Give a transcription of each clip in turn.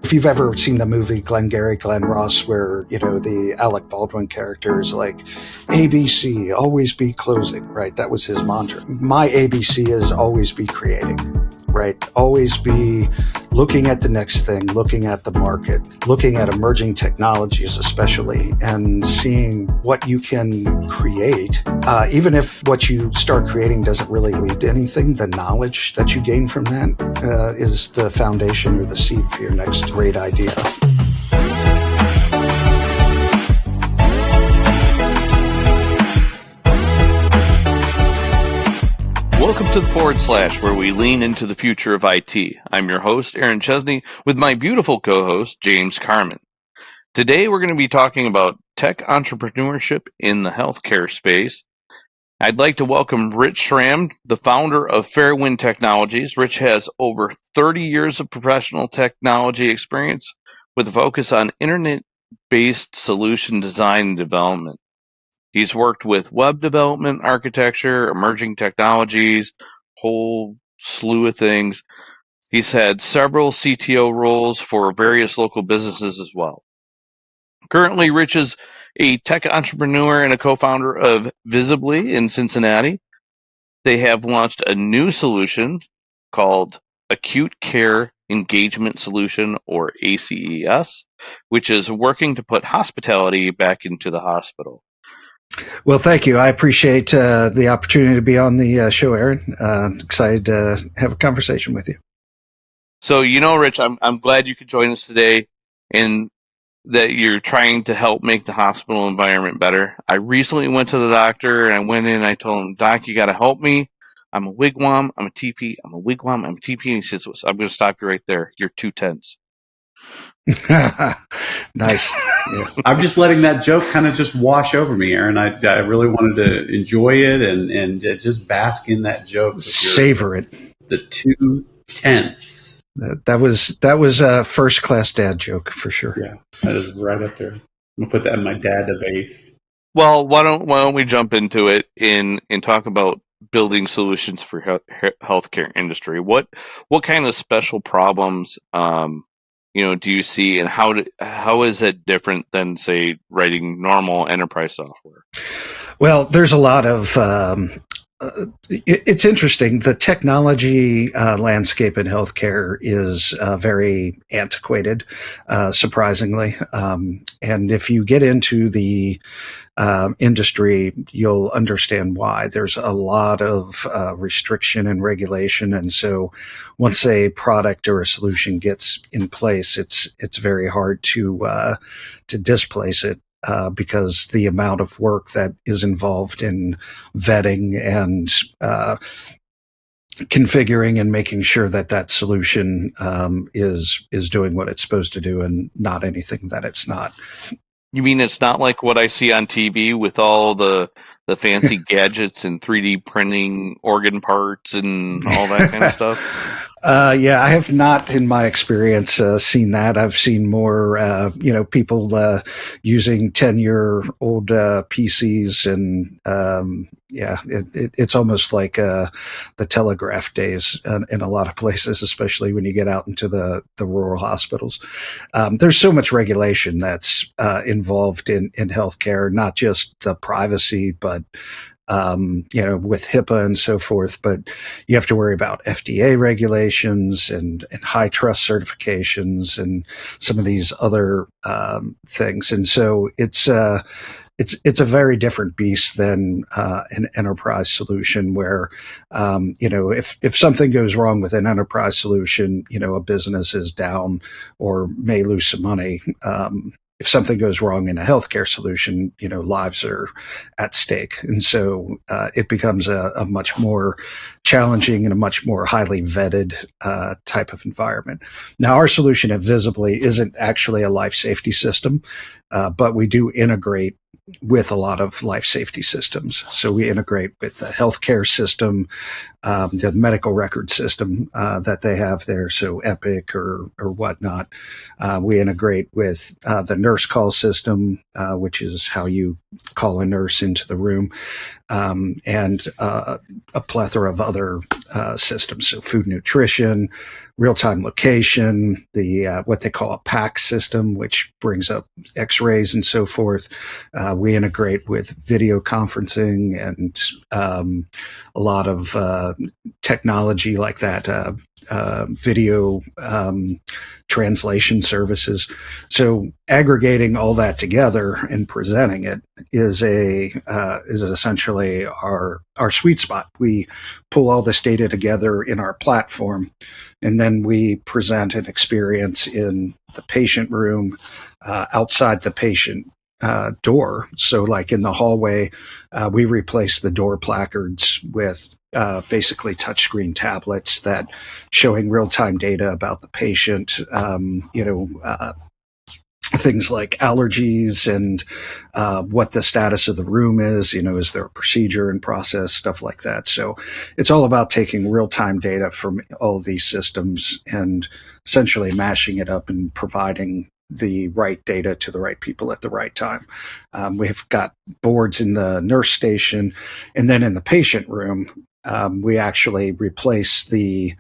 If you've ever seen the movie Glengarry Glen Ross, where, the Alec Baldwin character is like, ABC, always be closing, right? That was his mantra. My ABC is always be creating, right? Always be looking at the next thing, looking at the market, looking at emerging technologies especially, and seeing what you can create. Even if what you start creating doesn't really lead to anything, the knowledge that you gain from that is the foundation or the seed for your next great idea. Welcome to the Forward Slash, where we lean into the future of IT. I'm your host, Aaron Chesney, with my beautiful co-host, James Carmen. Today, we're going to be talking about tech entrepreneurship in the healthcare space. I'd like to welcome Rich Schramm, the founder of Fairwind Technologies. Rich has over 30 years of professional technology experience with a focus on internet-based solution design and development. He's worked with web development, architecture, emerging technologies, whole slew of things. He's had several CTO roles for various local businesses as well. Currently, Rich is a tech entrepreneur and a co-founder of Vizabli in Cincinnati. They have launched a new solution called Acute Care Engagement Solution, or ACES, which is working to put hospitality back into the hospital. Well, thank you. I appreciate the opportunity to be on the show, Aaron. Excited to have a conversation with you. So, Rich, I'm glad you could join us today and that you're trying to help make the hospital environment better. I recently went to the doctor and I went in and I told him, Doc, you got to help me. I'm a wigwam. I'm a TP. I'm a wigwam. I'm a TP. And he says, I'm going to stop you right there. You're 2 tenths. Nice. Yeah. I'm just letting that joke kind of just wash over me, Aaron. I really wanted to enjoy it and just bask in that joke. Savor it. The 2 tenths. That was a first class dad joke for sure. Yeah, that is right up there. I'm gonna put that in my database. Well, why don't we jump into it and talk about building solutions for healthcare industry? What kind of special problems do you see, and how is it different than, say, writing normal enterprise software? Well, there's a lot of it's interesting. The technology landscape in healthcare is very antiquated, surprisingly. And if you get into the industry, you'll understand why. There's a lot of restriction and regulation, and so once a product or a solution gets in place, it's very hard to displace it. Because the amount of work that is involved in vetting and configuring and making sure that solution is doing what it's supposed to do and not anything that it's not. You mean it's not like what I see on TV with all the fancy gadgets and 3D printing organ parts and all that kind of stuff? Yeah, I have not, in my experience, seen that. I've seen more, people using 10-year-old PCs, and it's almost like the telegraph days in a lot of places, especially when you get out into the rural hospitals. There's so much regulation that's involved in healthcare, not just the privacy, but with HIPAA and so forth, but you have to worry about FDA regulations and high trust certifications and some of these other things. And so it's a very different beast than an enterprise solution where, if something goes wrong with an enterprise solution, a business is down or may lose some money. If something goes wrong in a healthcare solution, lives are at stake. And so it becomes a much more challenging and a much more highly vetted type of environment. Now, our solution at Vizabli isn't actually a life safety system, but we do integrate with a lot of life safety systems. So we integrate with the healthcare system, the medical record system that they have there, so Epic or whatnot. We integrate with the nurse call system, which is how you call a nurse into the room, and a plethora of other systems. So food nutrition, real-time location, the what they call a PAC system, which brings up X-rays and so forth. We integrate with video conferencing and a lot of technology like that, video translation services. So aggregating all that together and presenting it is essentially our sweet spot. We pull all this data together in our platform, and then we present an experience in the patient room, outside the patient door. So like in the hallway, we replace the door placards with basically touchscreen tablets that showing real-time data about the patient, things like allergies and what the status of the room is, is there a procedure in process, stuff like that. So it's all about taking real-time data from all of these systems and essentially mashing it up and providing the right data to the right people at the right time. We've got boards in the nurse station, and then in the patient room, we actually replace the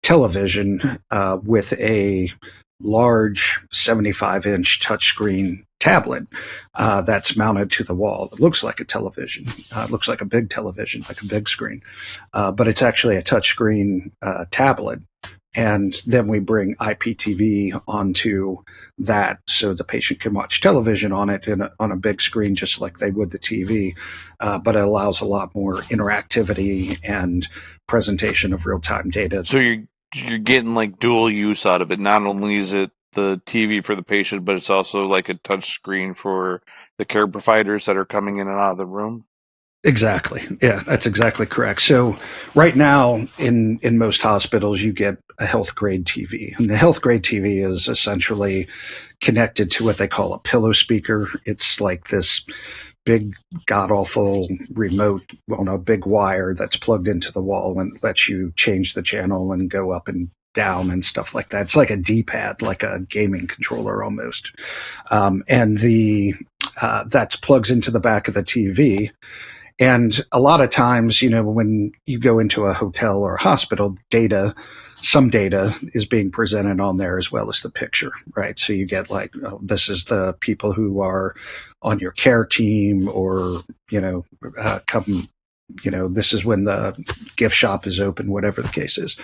television with a large 75-inch touchscreen tablet that's mounted to the wall. It looks like a television. It looks like a big television, like a big screen, but it's actually a touchscreen tablet. And then we bring IPTV onto that so the patient can watch television on it on a big screen just like they would the TV, but it allows a lot more interactivity and presentation of real-time data. So you're getting like dual use out of it. Not only is it the TV for the patient, but it's also like a touch screen for the care providers that are coming in and out of the room. Exactly. Yeah, that's exactly correct. So right now in most hospitals, you get a health grade TV, and the health grade TV is essentially connected to what they call a pillow speaker. It's like this big god awful remote on a big wire that's plugged into the wall and lets you change the channel and go up and down and stuff like that. It's like a D-pad, like a gaming controller almost. And that plugs into the back of the TV. And a lot of times, when you go into a hotel or a hospital, some data is being presented on there as well as the picture, right? So you get like, this is the people who are on your care team, or, this is when the gift shop is open, whatever the case is.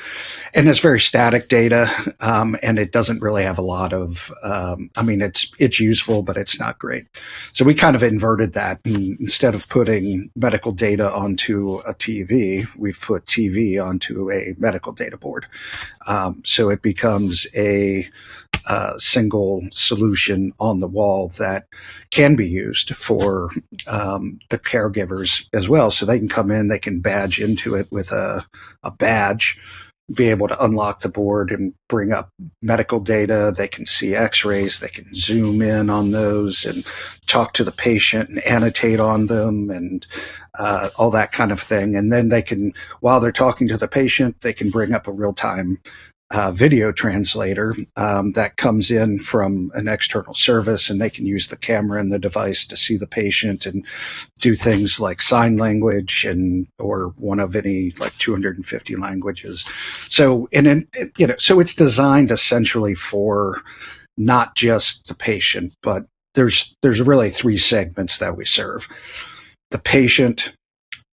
And it's very static data, and it doesn't really have a lot of, it's useful, but it's not great. So we kind of inverted that. And instead of putting medical data onto a TV, we've put TV onto a medical data board. So it becomes a single solution on the wall that can be used for the caregivers as well. So they can come in, they can badge into it with a badge, be able to unlock the board and bring up medical data. They can see x-rays, they can zoom in on those and talk to the patient and annotate on them and all that kind of thing. And then they can, while they're talking to the patient, they can bring up a real-time video translator that comes in from an external service, and they can use the camera and the device to see the patient and do things like sign language or one of any like 250 languages. So, so it's designed essentially for not just the patient, but there's really three segments that we serve: the patient,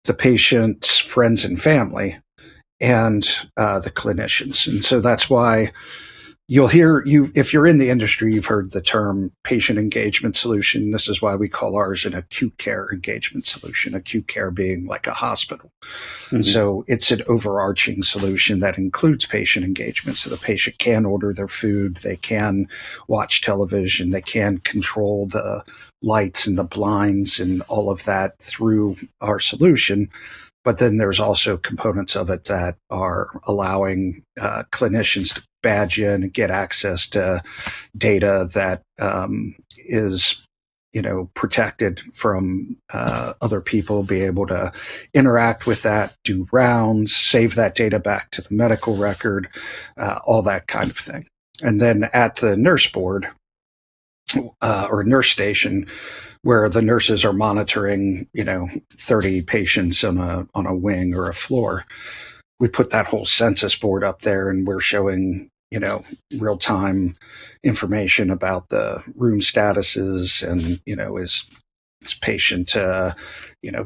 the patient's friends and family, and the clinicians. And so that's why you'll hear, if you're in the industry, you've heard the term patient engagement solution. This is why we call ours an acute care engagement solution, acute care being like a hospital. Mm-hmm. So it's an overarching solution that includes patient engagement. So the patient can order their food, they can watch television, they can control the lights and the blinds and all of that through our solution. But then there's also components of it that are allowing clinicians to badge in and get access to data that is, protected from other people, be able to interact with that, do rounds, save that data back to the medical record, all that kind of thing. And then at the nurse board, or nurse station where the nurses are monitoring, 30 patients on a wing or a floor. We put that whole census board up there, and we're showing, real time information about the room statuses and, is patient,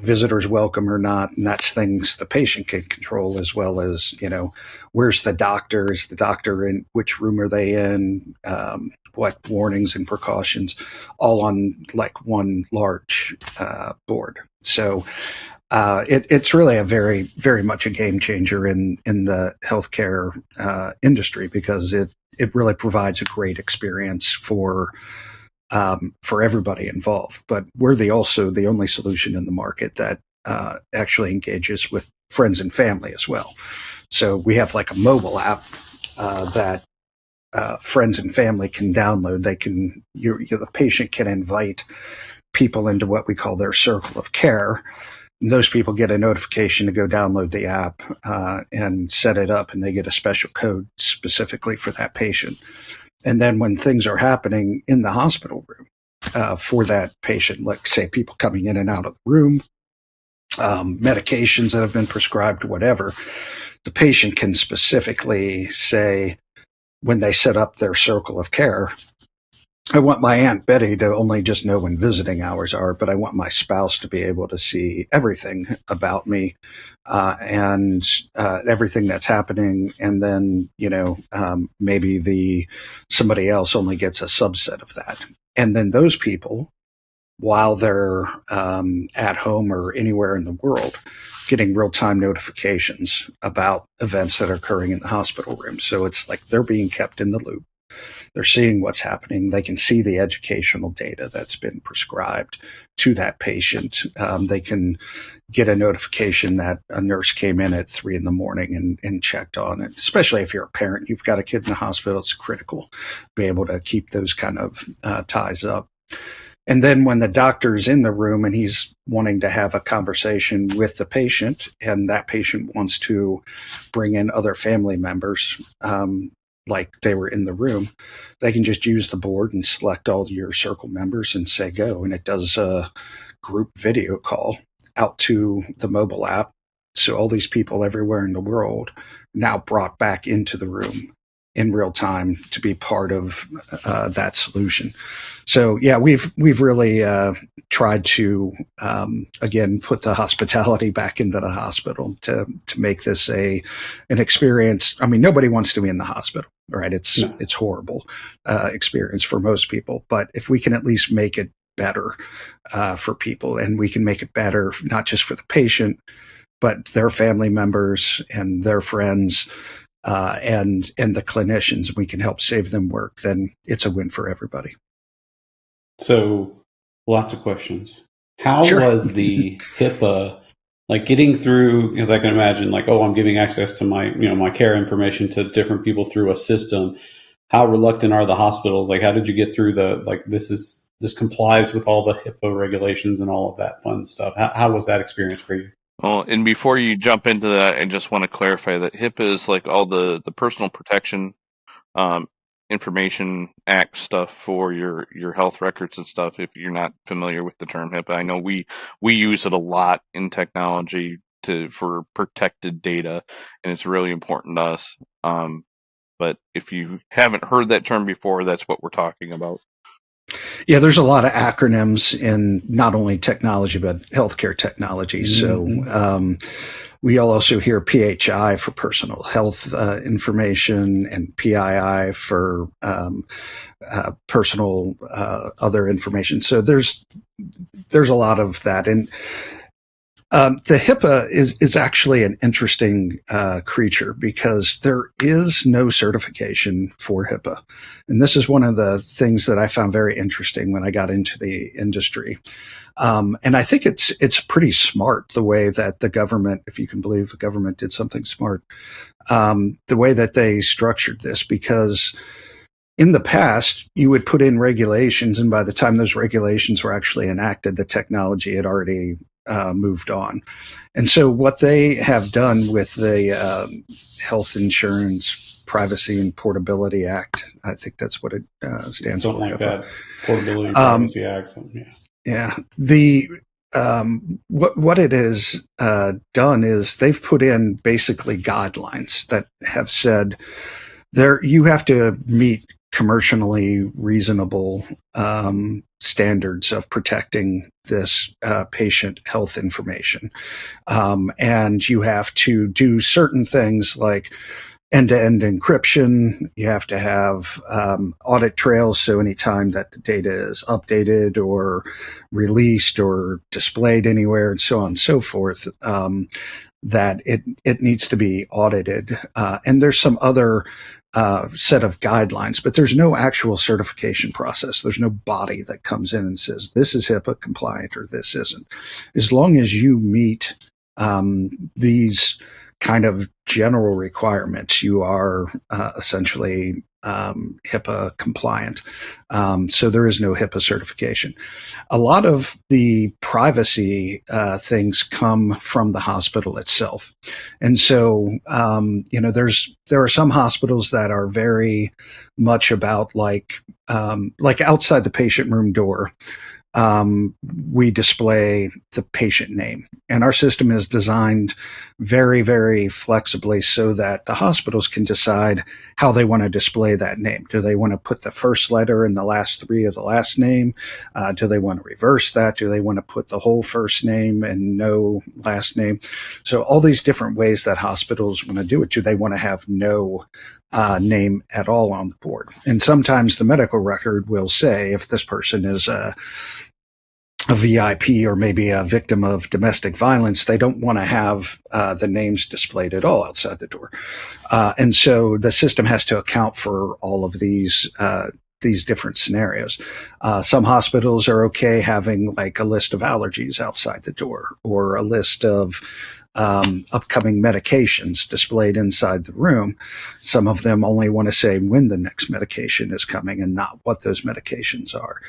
visitors welcome or not. And that's things the patient can control, as well as, where's the doctor? Is the doctor in? Which room are they in? What warnings and precautions, all on like one large board. So it's really a very, very much a game changer in the healthcare industry, because it really provides a great experience for everybody involved. But we're also the only solution in the market that actually engages with friends and family as well. So we have like a mobile app that friends and family can download. The patient can invite people into what we call their circle of care. And those people get a notification to go download the app and set it up, and they get a special code specifically for that patient. And then when things are happening in the hospital room for that patient, like say people coming in and out of the room, medications that have been prescribed, whatever, the patient can specifically say, when they set up their circle of care, I want my Aunt Betty to only just know when visiting hours are, but I want my spouse to be able to see everything about me and everything that's happening. And then, maybe somebody else only gets a subset of that. And then those people, while they're at home or anywhere in the world, getting real-time notifications about events that are occurring in the hospital room. So it's like they're being kept in the loop. They're seeing what's happening. They can see the educational data that's been prescribed to that patient. They can get a notification that a nurse came in at 3 a.m. and checked on it. Especially if you're a parent, you've got a kid in the hospital, it's critical to be able to keep those kind of ties up. And then when the doctor's in the room and he's wanting to have a conversation with the patient, and that patient wants to bring in other family members, like they were in the room, they can just use the board and select all your circle members and say go. And it does a group video call out to the mobile app. So all these people everywhere in the world now brought back into the room in real time to be part of that solution. So yeah, we've really tried to again put the hospitality back into the hospital to make this an experience. I mean, nobody wants to be in the hospital, right? It's horrible experience for most people. But if we can at least make it better for people, and we can make it better not just for the patient, but their family members and their friends. And the clinicians, we can help save them work, then it's a win for everybody. So lots of questions. How Sure. was the HIPAA, like getting through, because I can imagine like, I'm giving access to my, my care information to different people through a system. How reluctant are the hospitals? Like, how did you get through this complies with all the HIPAA regulations and all of that fun stuff? How was that experience for you? Well, and before you jump into that, I just want to clarify that HIPAA is like all the personal protection Information Act stuff for your health records and stuff. If you're not familiar with the term HIPAA, I know we use it a lot in technology for protected data, and it's really important to us. But if you haven't heard that term before, that's what we're talking about. Yeah, there's a lot of acronyms in not only technology, but healthcare technology. Mm-hmm. So we also hear PHI for personal health information, and PII for personal other information. So there's a lot of that. And the HIPAA is actually an interesting creature, because there is no certification for HIPAA. And this is one of the things that I found very interesting when I got into the industry. And I think it's pretty smart the way that the government, if you can believe the government did something smart, the way that they structured this, because in the past, you would put in regulations, and by the time those regulations were actually enacted, the technology had already moved on. And so what they have done with the health insurance Privacy and Portability Act. I think that's what it stands Something for. like that. Portability Privacy Act. Yeah. Yeah. The what it has done is they've put in basically guidelines that have said there you have to meet commercially reasonable standards of protecting this patient health information, and you have to do certain things like end-to-end encryption. You have to have audit trails, so anytime that the data is updated or released or displayed anywhere and so on and so forth, that it needs to be audited. And there's some other set of guidelines, but there's no actual certification process. There's no body that comes in and says, this is HIPAA compliant or this isn't. As long as you meet these kind of general requirements, you are essentially HIPAA compliant. So there is no HIPAA certification. A lot of the privacy things come from the hospital itself. And so, there are some hospitals that are very much about like outside the patient room door, we display the patient name. And our system is designed very, very flexibly so that the hospitals can decide how they want to display that name. Do they want to put the first letter in the last three of the last name? Do they want to reverse that? Do they want to put the whole first name and no last name? So all these different ways that hospitals want to do it. Do they want to have no name at all on the board? And sometimes the medical record will say if this person is a VIP or maybe a victim of domestic violence, they don't want to have the names displayed at all outside the door. And so the system has to account for all of these different scenarios. Some hospitals are okay having like a list of allergies outside the door or a list of upcoming medications displayed inside the room. Some of them only want to say when the next medication is coming and not what those medications are.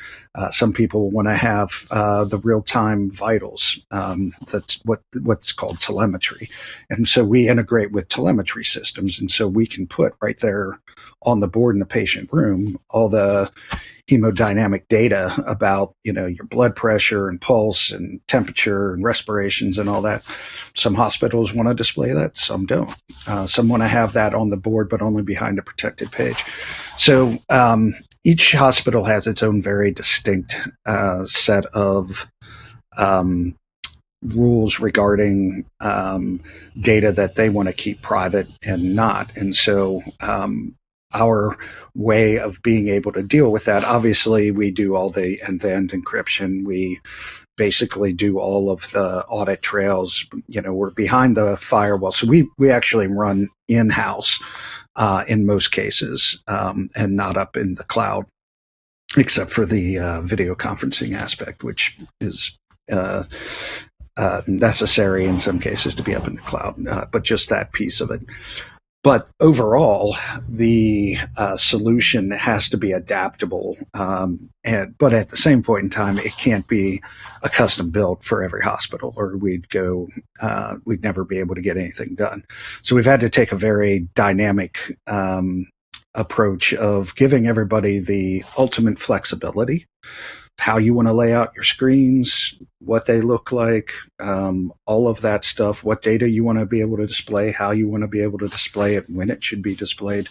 Some people want to have the real-time vitals. That's what's called telemetry. And so we integrate with telemetry systems. And so we can put right there on the board in the patient room all the hemodynamic data about, your blood pressure and pulse and temperature and respirations and all that. Some hospitals want to display that, some don't. Some want to have that on the board, but only behind a protected page. So each hospital has its own very distinct set of rules regarding data that they want to keep private and not. And so our way of being able to deal with that, obviously we do all the end-to-end encryption. We basically do all of the audit trails. We're behind the firewall. So we actually run in-house in most cases, and not up in the cloud, except for the video conferencing aspect, which is necessary in some cases to be up in the cloud, but just that piece of it. But overall, the solution has to be adaptable, but at the same point in time, it can't be a custom built for every hospital, or we'd never be able to get anything done. So we've had to take a very dynamic approach of giving everybody the ultimate flexibility, how you want to lay out your screens, what they look like, all of that stuff, what data you want to be able to display, how you want to be able to display it, when it should be displayed.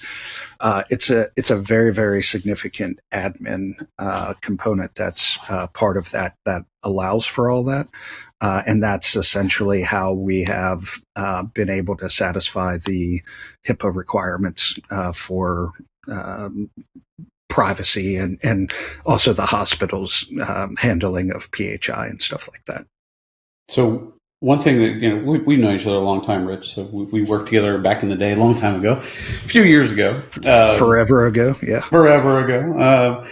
It's a very, very significant admin component that's part of that allows for all that. And that's essentially how we have been able to satisfy the HIPAA requirements for privacy and also the hospital's handling of PHI and stuff like that. So one thing that, we've known each other a long time, Rich. So we worked together back in the day, a long time ago, a few years ago. Forever ago, yeah. Forever ago.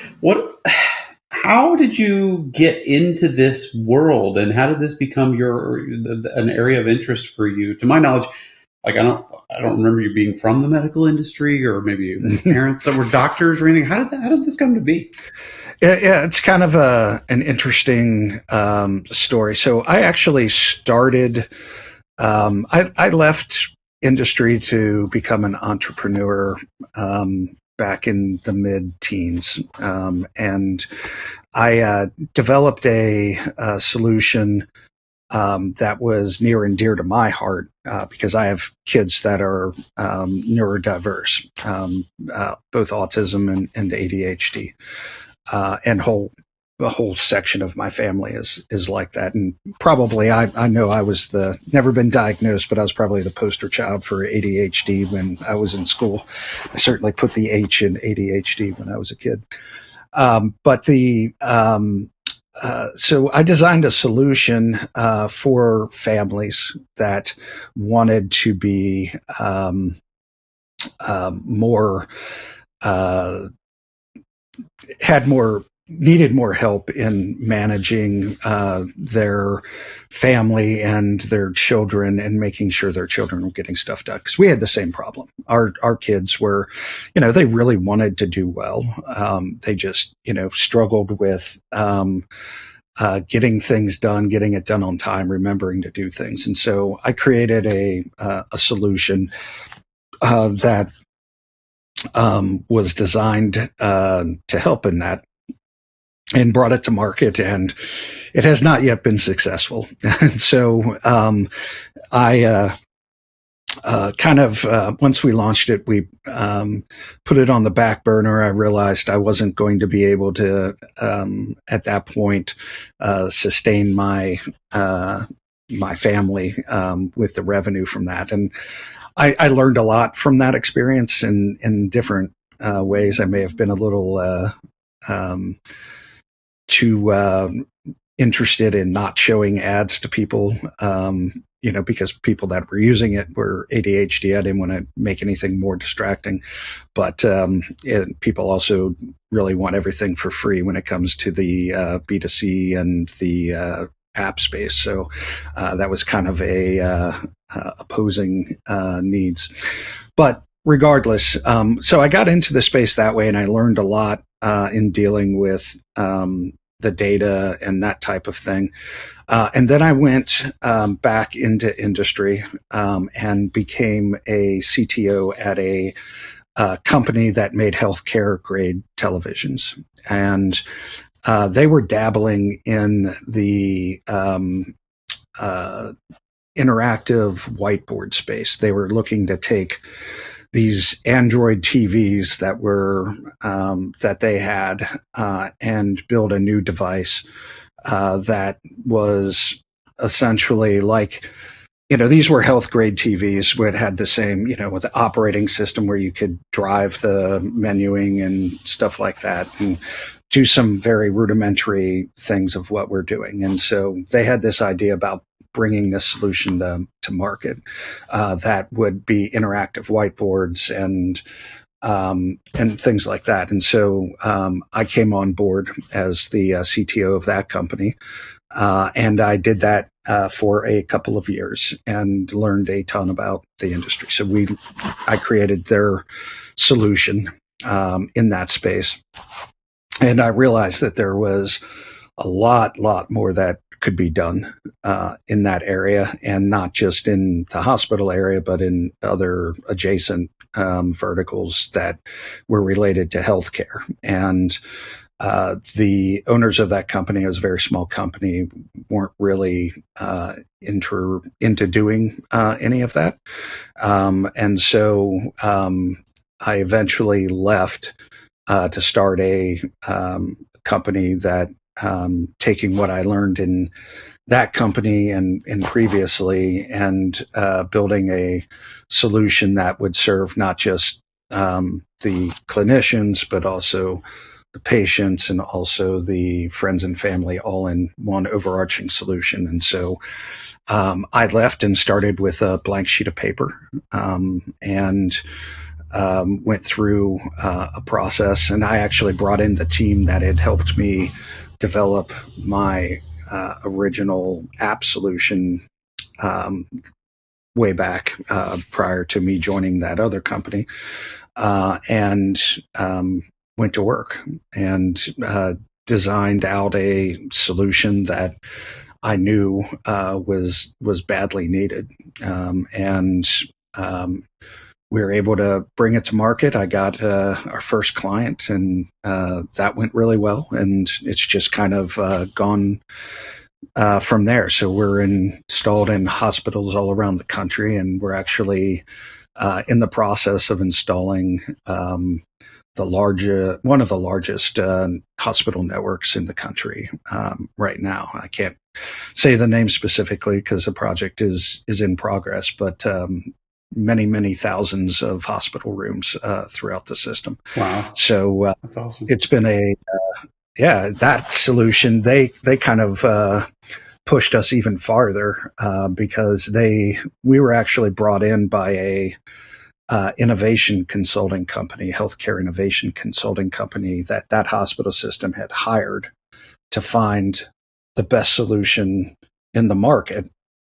How did you get into this world, and how did this become an area of interest for you? To my knowledge, I don't remember you being from the medical industry, or maybe your parents that were doctors or anything. How did this come to be? Yeah, it's kind of an interesting story. So I actually started. I left industry to become an entrepreneur back in the mid-teens, and I developed a solution that was near and dear to my heart because I have kids that are neurodiverse, both autism and ADHD, and a whole section of my family is like that. And probably I know I was never been diagnosed, but I was probably the poster child for ADHD when I was in school. I certainly put the H in ADHD when I was a kid. So I designed a solution for families that wanted to be more needed more help in managing their family and their children and making sure their children were getting stuff done, because we had the same problem. Our kids were, they really wanted to do well. They just, struggled with getting things done, getting it done on time, remembering to do things. And so I created a solution that was designed to help in that, and brought it to market, and it has not yet been successful. And so I once we launched it, we put it on the back burner. I realized I wasn't going to be able to, at that point, sustain my family with the revenue from that. And I learned a lot from that experience in different ways. I may have been a little too interested in not showing ads to people, because people that were using it were ADHD. I didn't want to make anything more distracting, but people also really want everything for free when it comes to the B2C and the app space. So that was kind of a opposing needs. But regardless, so I got into the space that way, and I learned a lot in dealing with the data and that type of thing. And then I went back into industry and became a CTO at a company that made healthcare grade televisions. And they were dabbling in the interactive whiteboard space. They were looking to take these Android TVs that were that they had and build a new device that was essentially like, these were health grade TVs where it had the same, with the operating system where you could drive the menuing and stuff like that, and do some very rudimentary things of what we're doing. And so they had this idea about bringing this solution to market that would be interactive whiteboards and things like that. And so I came on board as the CTO of that company, and I did that for a couple of years and learned a ton about the industry. So I created their solution in that space, and I realized that there was a lot more that could be done in that area, and not just in the hospital area, but in other adjacent verticals that were related to healthcare. And the owners of that company, it was a very small company, weren't really into doing any of that. And so I eventually left to start a company that, taking what I learned in that company and previously, and building a solution that would serve not just the clinicians, but also the patients and also the friends and family, all in one overarching solution. And so I left and started with a blank sheet of paper, and went through a process. And I actually brought in the team that had helped me develop my original app solution way back prior to me joining that other company, and went to work and designed out a solution that I knew was badly needed, and we were able to bring it to market. I got our first client, and that went really well. And it's just kind of gone from there. So we're installed in hospitals all around the country, and we're actually in the process of installing one of the largest hospital networks in the country right now. I can't say the name specifically because the project is in progress, but many thousands of hospital rooms throughout the system. Wow. So that's awesome. It's been that solution. They kind of pushed us even farther because we were actually brought in by a innovation consulting company, healthcare innovation consulting company that hospital system had hired to find the best solution in the market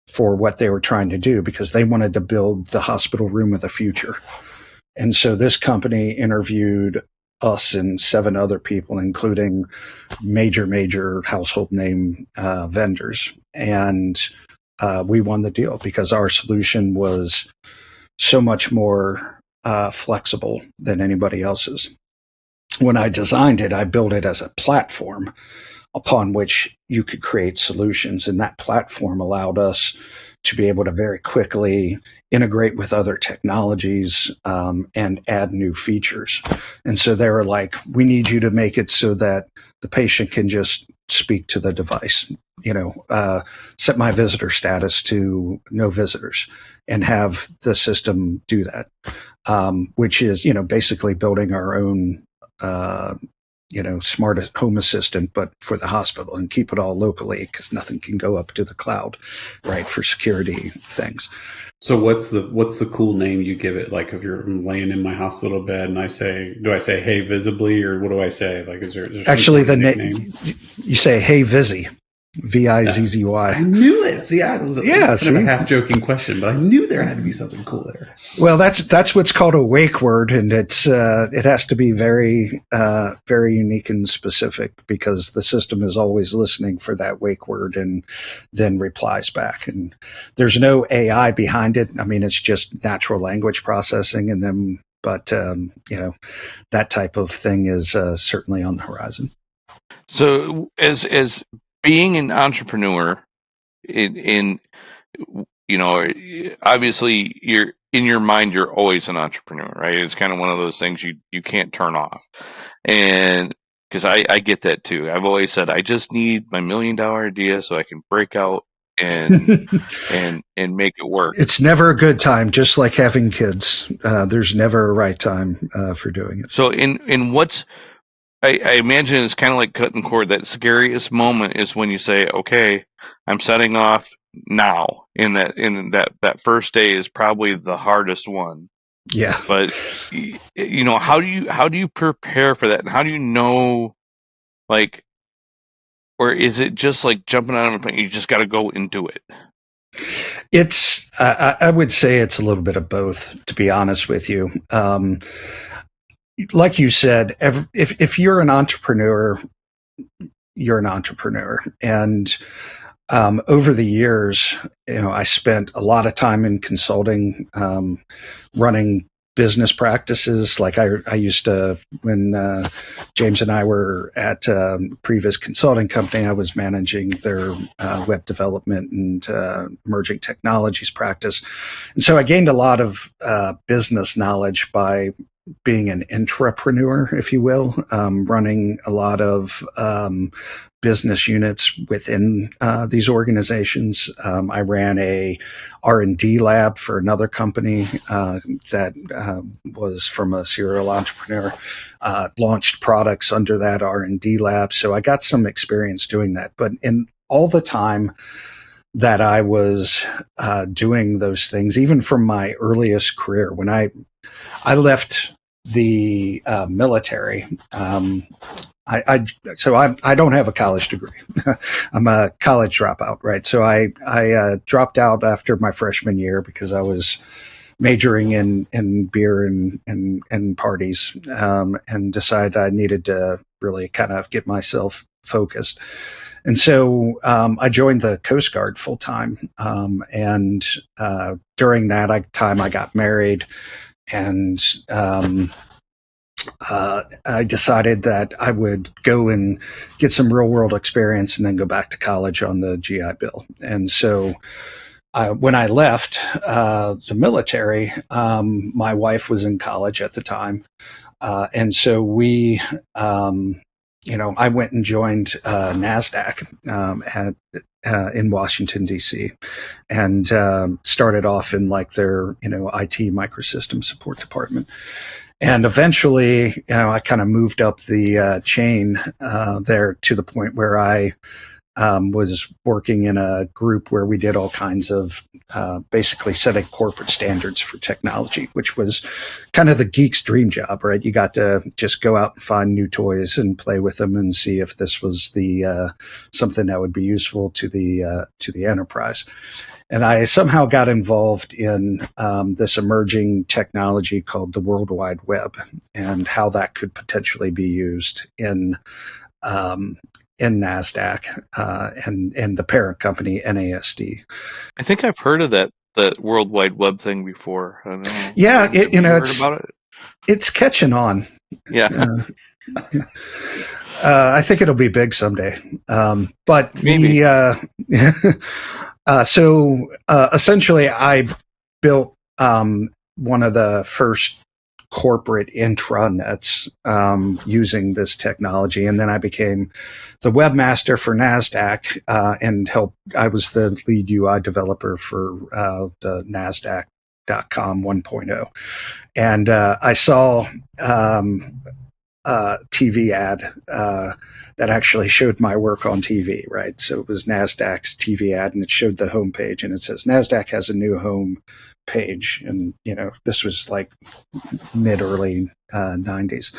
for what they were trying to do, because they wanted to build the hospital room of the future. And so this company interviewed us and 7 other people, including major household name vendors. And we won the deal because our solution was so much more flexible than anybody else's. When I designed it, I built it as a platform upon which you could create solutions. And that platform allowed us to be able to very quickly integrate with other technologies and add new features. And so they were like, we need you to make it so that the patient can just speak to the device, set my visitor status to no visitors and have the system do that, which is, basically building our own smart home assistant, but for the hospital, and keep it all locally because nothing can go up to the cloud, right, for security things. So what's the cool name you give it? Like if you're laying in my hospital bed and do I say, hey, vizabli, or what do I say? Like, is there actually the name? You say, hey, Vizzy. Vizzy. I knew it. See, it was kind of a half joking question, but I knew there had to be something cool there. Well, that's what's called a wake word, and it has to be very very unique and specific because the system is always listening for that wake word and then replies back. And there's no AI behind it. I mean, it's just natural language processing, and then that type of thing is certainly on the horizon. So as being an entrepreneur, obviously you're in your mind, you're always an entrepreneur, right? It's kind of one of those things you can't turn off. And because I get that too. I've always said, I just need my $1 million idea so I can break out and make it work. It's never a good time, just like having kids. There's never a right time for doing it. So I imagine it's kind of like cutting cord. That scariest moment is when you say, okay, I'm setting off now. In that first day is probably the hardest one. Yeah. But how do you prepare for that? And how do you know, like, or is it just like jumping out of a plane? You just got to go and do it. It's, I would say it's a little bit of both, to be honest with you. Like you said, if you're an entrepreneur, you're an entrepreneur. And over the years, I spent a lot of time in consulting, running business practices. Like I used to, when James and I were at previous consulting company, I was managing their web development and emerging technologies practice. And so I gained a lot of business knowledge by being an intrapreneur, if you will, running a lot of business units within these organizations. I ran a R&D lab for another company that was from a serial entrepreneur, launched products under that R&D lab. So I got some experience doing that. But in all the time that I was doing those things, even from my earliest career, when I left the military, I don't have a college degree. I'm a college dropout, right? So I dropped out after my freshman year because I was majoring in beer and parties, and decided I needed to really kind of get myself focused. And so I joined the Coast Guard full time. And during that time, I got married, and I decided that I would go and get some real world experience and then go back to college on the GI Bill. And so when I left the military, my wife was in college at the time. And so I went and joined NASDAQ in Washington, D.C., and started off in like their, IT microsystem support department. And eventually, I kind of moved up the chain there to the point where I was working in a group where we did all kinds of basically setting corporate standards for technology, which was kind of the geek's dream job, right? You got to just go out and find new toys and play with them and see if this was the something that would be useful to the enterprise. And I somehow got involved in this emerging technology called the World Wide Web, and how that could potentially be used in NASDAQ and the parent company NASD. I think I've heard of that World Wide Web thing before. I don't know. Yeah, heard about it? It's catching on. Yeah. I think it'll be big someday. But maybe. So essentially, I built one of the first corporate intranets using this technology, and then I became the webmaster for NASDAQ and I was the lead UI developer for the NASDAQ.com 1.0. And I saw TV ad that actually showed my work on TV, right? So it was NASDAQ's TV ad, and it showed the homepage, and it says NASDAQ has a new home page. And, this was like mid-early 90s.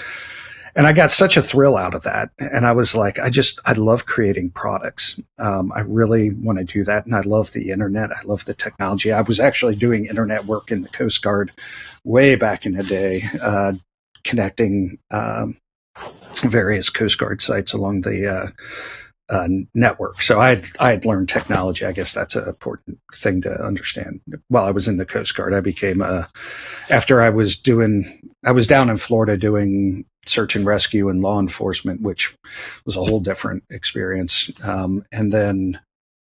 And I got such a thrill out of that. And I was like, I love creating products. I really want to do that. And I love the internet. I love the technology. I was actually doing internet work in the Coast Guard way back in the day, connecting various Coast Guard sites along the network. So I had learned technology. I guess that's an important thing to understand. While I was in the Coast Guard, I became after I was down in Florida doing search and rescue and law enforcement, which was a whole different experience. And then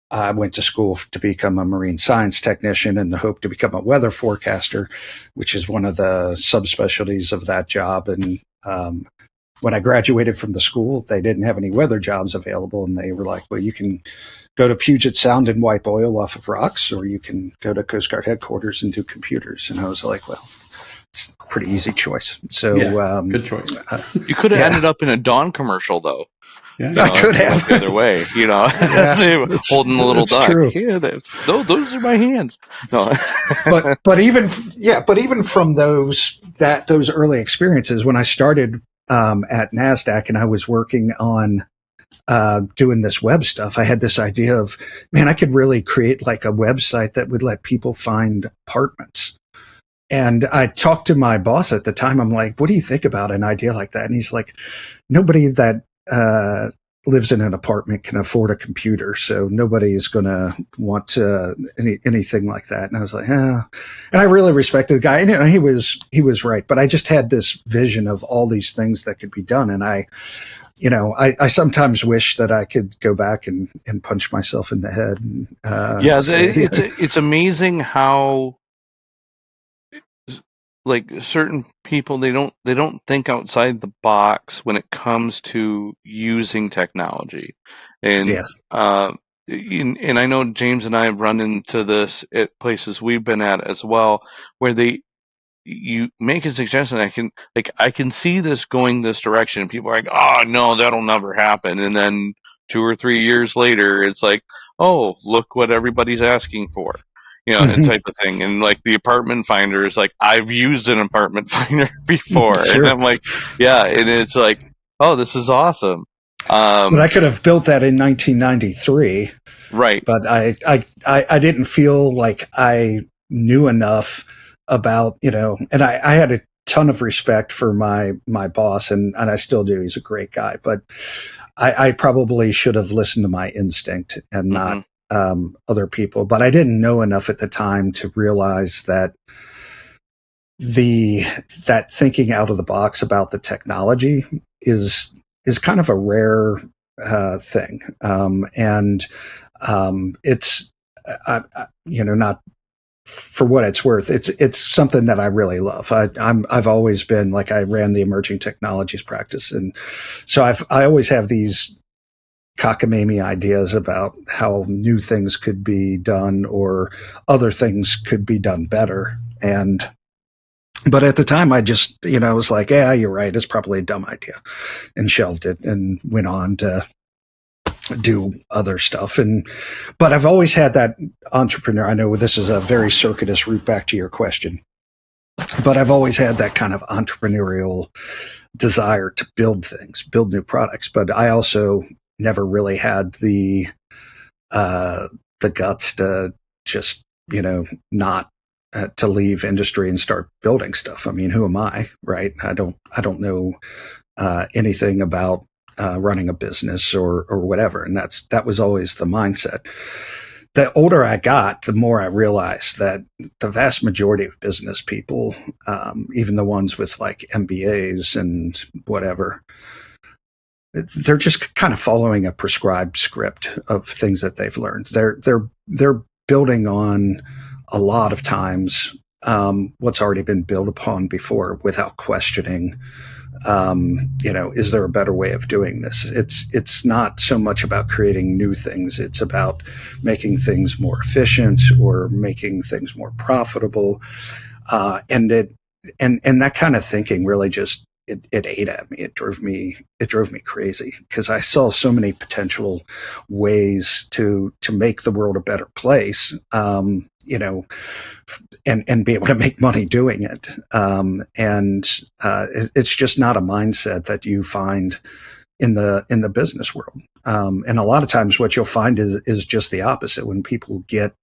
I went to school to become a marine science technician in the hope to become a weather forecaster, which is one of the subspecialties of that job. And when I graduated from the school, they didn't have any weather jobs available. And they were like, well, you can go to Puget Sound and wipe oil off of rocks, or you can go to Coast Guard headquarters and do computers. And I was like, well, it's a pretty easy choice. So good choice. You could have ended up in a Dawn commercial, though. Yeah, I could have the other way, holding the little duck. True. Yeah, those are my hands. No, but even from those early experiences, when I started at NASDAQ and I was working on doing this web stuff, I had this idea of, man, I could really create like a website that would let people find apartments. And I talked to my boss at the time. I'm like, what do you think about an idea like that? And he's like, nobody that lives in an apartment can afford a computer, so nobody is going to want anything like that. And I was like, and I really respected the guy. And he was right, but I just had this vision of all these things that could be done. And I sometimes wish that I could go back and punch myself in the head. It's amazing how, like, certain people, they don't think outside the box when it comes to using technology. And yes. And I know James and I have run into this at places we've been at as well, where you make a suggestion, I can see this going this direction. People are like, oh no, that'll never happen. And then 2 or 3 years later, it's like, oh, look what everybody's asking for. And type of thing. And like the apartment finder is like, I've used an apartment finder before. Sure. And I'm like, yeah. And it's like, oh, this is awesome. But I could have built that in 1993. Right. But I didn't feel like I knew enough about, and I had a ton of respect for my boss, and I still do. He's a great guy, but I probably should have listened to my instinct and not other people. But I didn't know enough at the time to realize that that thinking out of the box about the technology is kind of a rare thing, and it's not for what it's worth. It's something that I really love. I've always been like, I ran the emerging technologies practice, and so I always have these cockamamie ideas about how new things could be done or other things could be done better. But at the time, I just, was like, yeah, you're right. It's probably a dumb idea, and shelved it and went on to do other stuff. But I've always had that entrepreneur. I know this is a very circuitous route back to your question, but I've always had that kind of entrepreneurial desire to build things, build new products. But I also never really had the guts to just, not to leave industry and start building stuff. I mean, who am I, right? I don't know anything about running a business or whatever. And that was always the mindset. The older I got, the more I realized that the vast majority of business people, even the ones with like MBAs and whatever, they're just kind of following a prescribed script of things that they've learned. They're building on a lot of times what's already been built upon before without questioning. Is there a better way of doing this? It's not so much about creating new things. It's about making things more efficient or making things more profitable. And that kind of thinking really just, it ate at me. It drove me crazy, because I saw so many potential ways to make the world a better place. And be able to make money doing it. It's just not a mindset that you find in the business world. And a lot of times what you'll find is just the opposite. When people get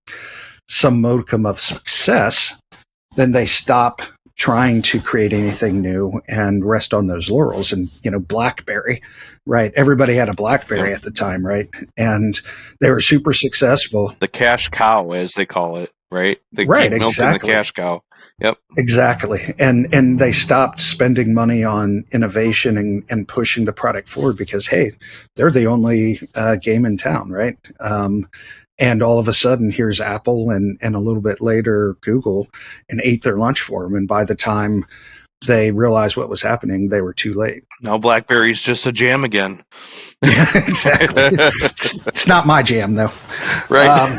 some modicum of success, then they stop trying to create anything new and rest on those laurels. And, BlackBerry, right? Everybody had a BlackBerry at the time, right? And they were super successful. The cash cow, as they call it, right? They right, keep milking exactly. the cash cow. Yep. Exactly. And they stopped spending money on innovation and pushing the product forward because, hey, they're the only game in town, right? And all of a sudden, here's Apple and a little bit later Google, and ate their lunch for them. And by the time they realized what was happening, they were too late. Now BlackBerry's just a jam again. Yeah, exactly. It's not my jam, though. Right.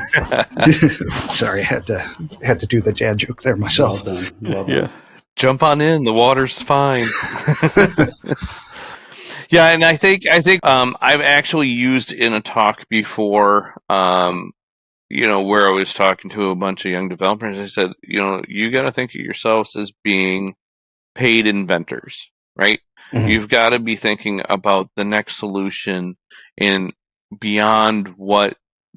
Sorry, I had to do the dad joke there myself. Well done. Yeah. Jump on in. The water's fine. Yeah, and I think I've actually used in a talk before, where I was talking to a bunch of young developers. I said, you got to think of yourselves as being paid inventors, right? Mm-hmm. You've got to be thinking about the next solution and beyond what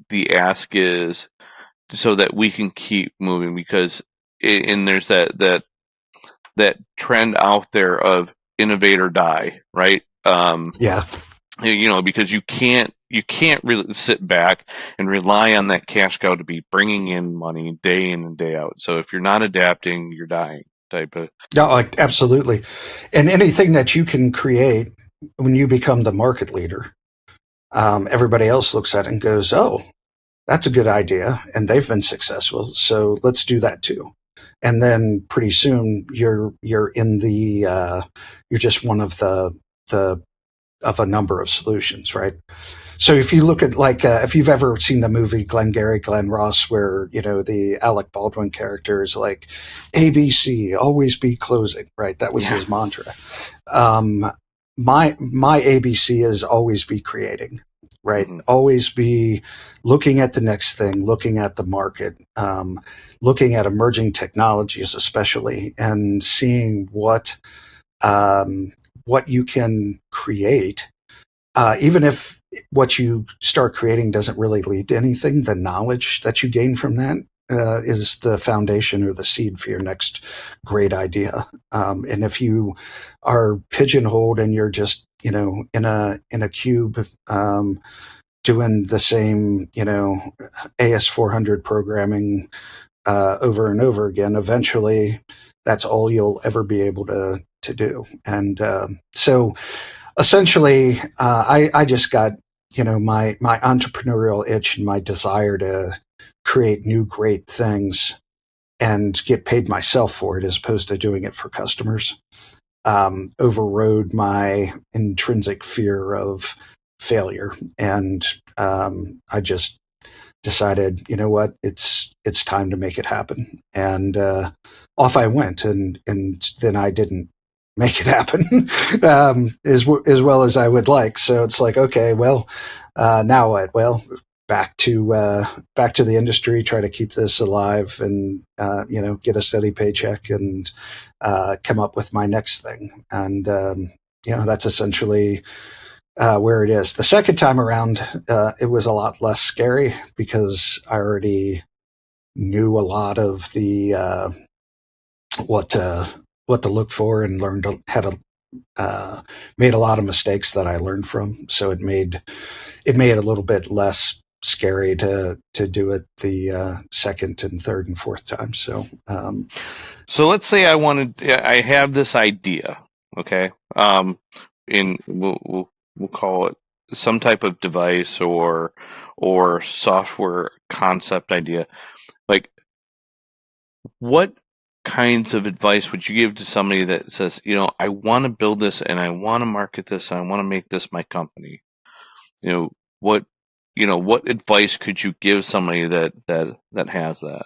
the ask is, so that we can keep moving. Because there's that trend out there of innovate or die, right? Yeah. Because you can't really sit back and rely on that cash cow to be bringing in money day in and day out. So if you're not adapting, you're dying. Type of. No, absolutely. And anything that you can create when you become the market leader, everybody else looks at it and goes, "Oh, that's a good idea," and they've been successful, so let's do that too. And then pretty soon you're in the you're just one of the of a number of solutions, right? So if you look at if you've ever seen the movie Glengarry Glen Ross, where the Alec Baldwin character is like, ABC, always be closing, right? That was his mantra. My ABC is always be creating, right? Mm-hmm. Always be looking at the next thing, looking at the market, looking at emerging technologies, especially, and seeing what you can create, even if what you start creating doesn't really lead to anything. The knowledge that you gain from that is the foundation or the seed for your next great idea. And if you are pigeonholed and you're just, in a cube, doing the same, AS400 programming over and over again, eventually that's all you'll ever be able to do. And so essentially, I just got, my entrepreneurial itch and my desire to create new great things and get paid myself for it as opposed to doing it for customers, overrode my intrinsic fear of failure. And I just decided, you know what, it's time to make it happen. And off I went, and then I didn't make it happen as well as I would like. So it's like, okay, well, now what? Well, back to the industry, try to keep this alive, and get a steady paycheck, and come up with my next thing. And that's essentially where it is. The second time around, it was a lot less scary because I already knew a lot of the what to look for, and learned how to made a lot of mistakes that I learned from. So it made it a little bit less scary to do it the second and third and fourth time. So So let's say I have this idea, okay? We'll call it some type of device or software concept idea. Like, what kinds of advice would you give to somebody that says, I want to build this and I want to market this and I want to make this my company? What advice could you give somebody that has that?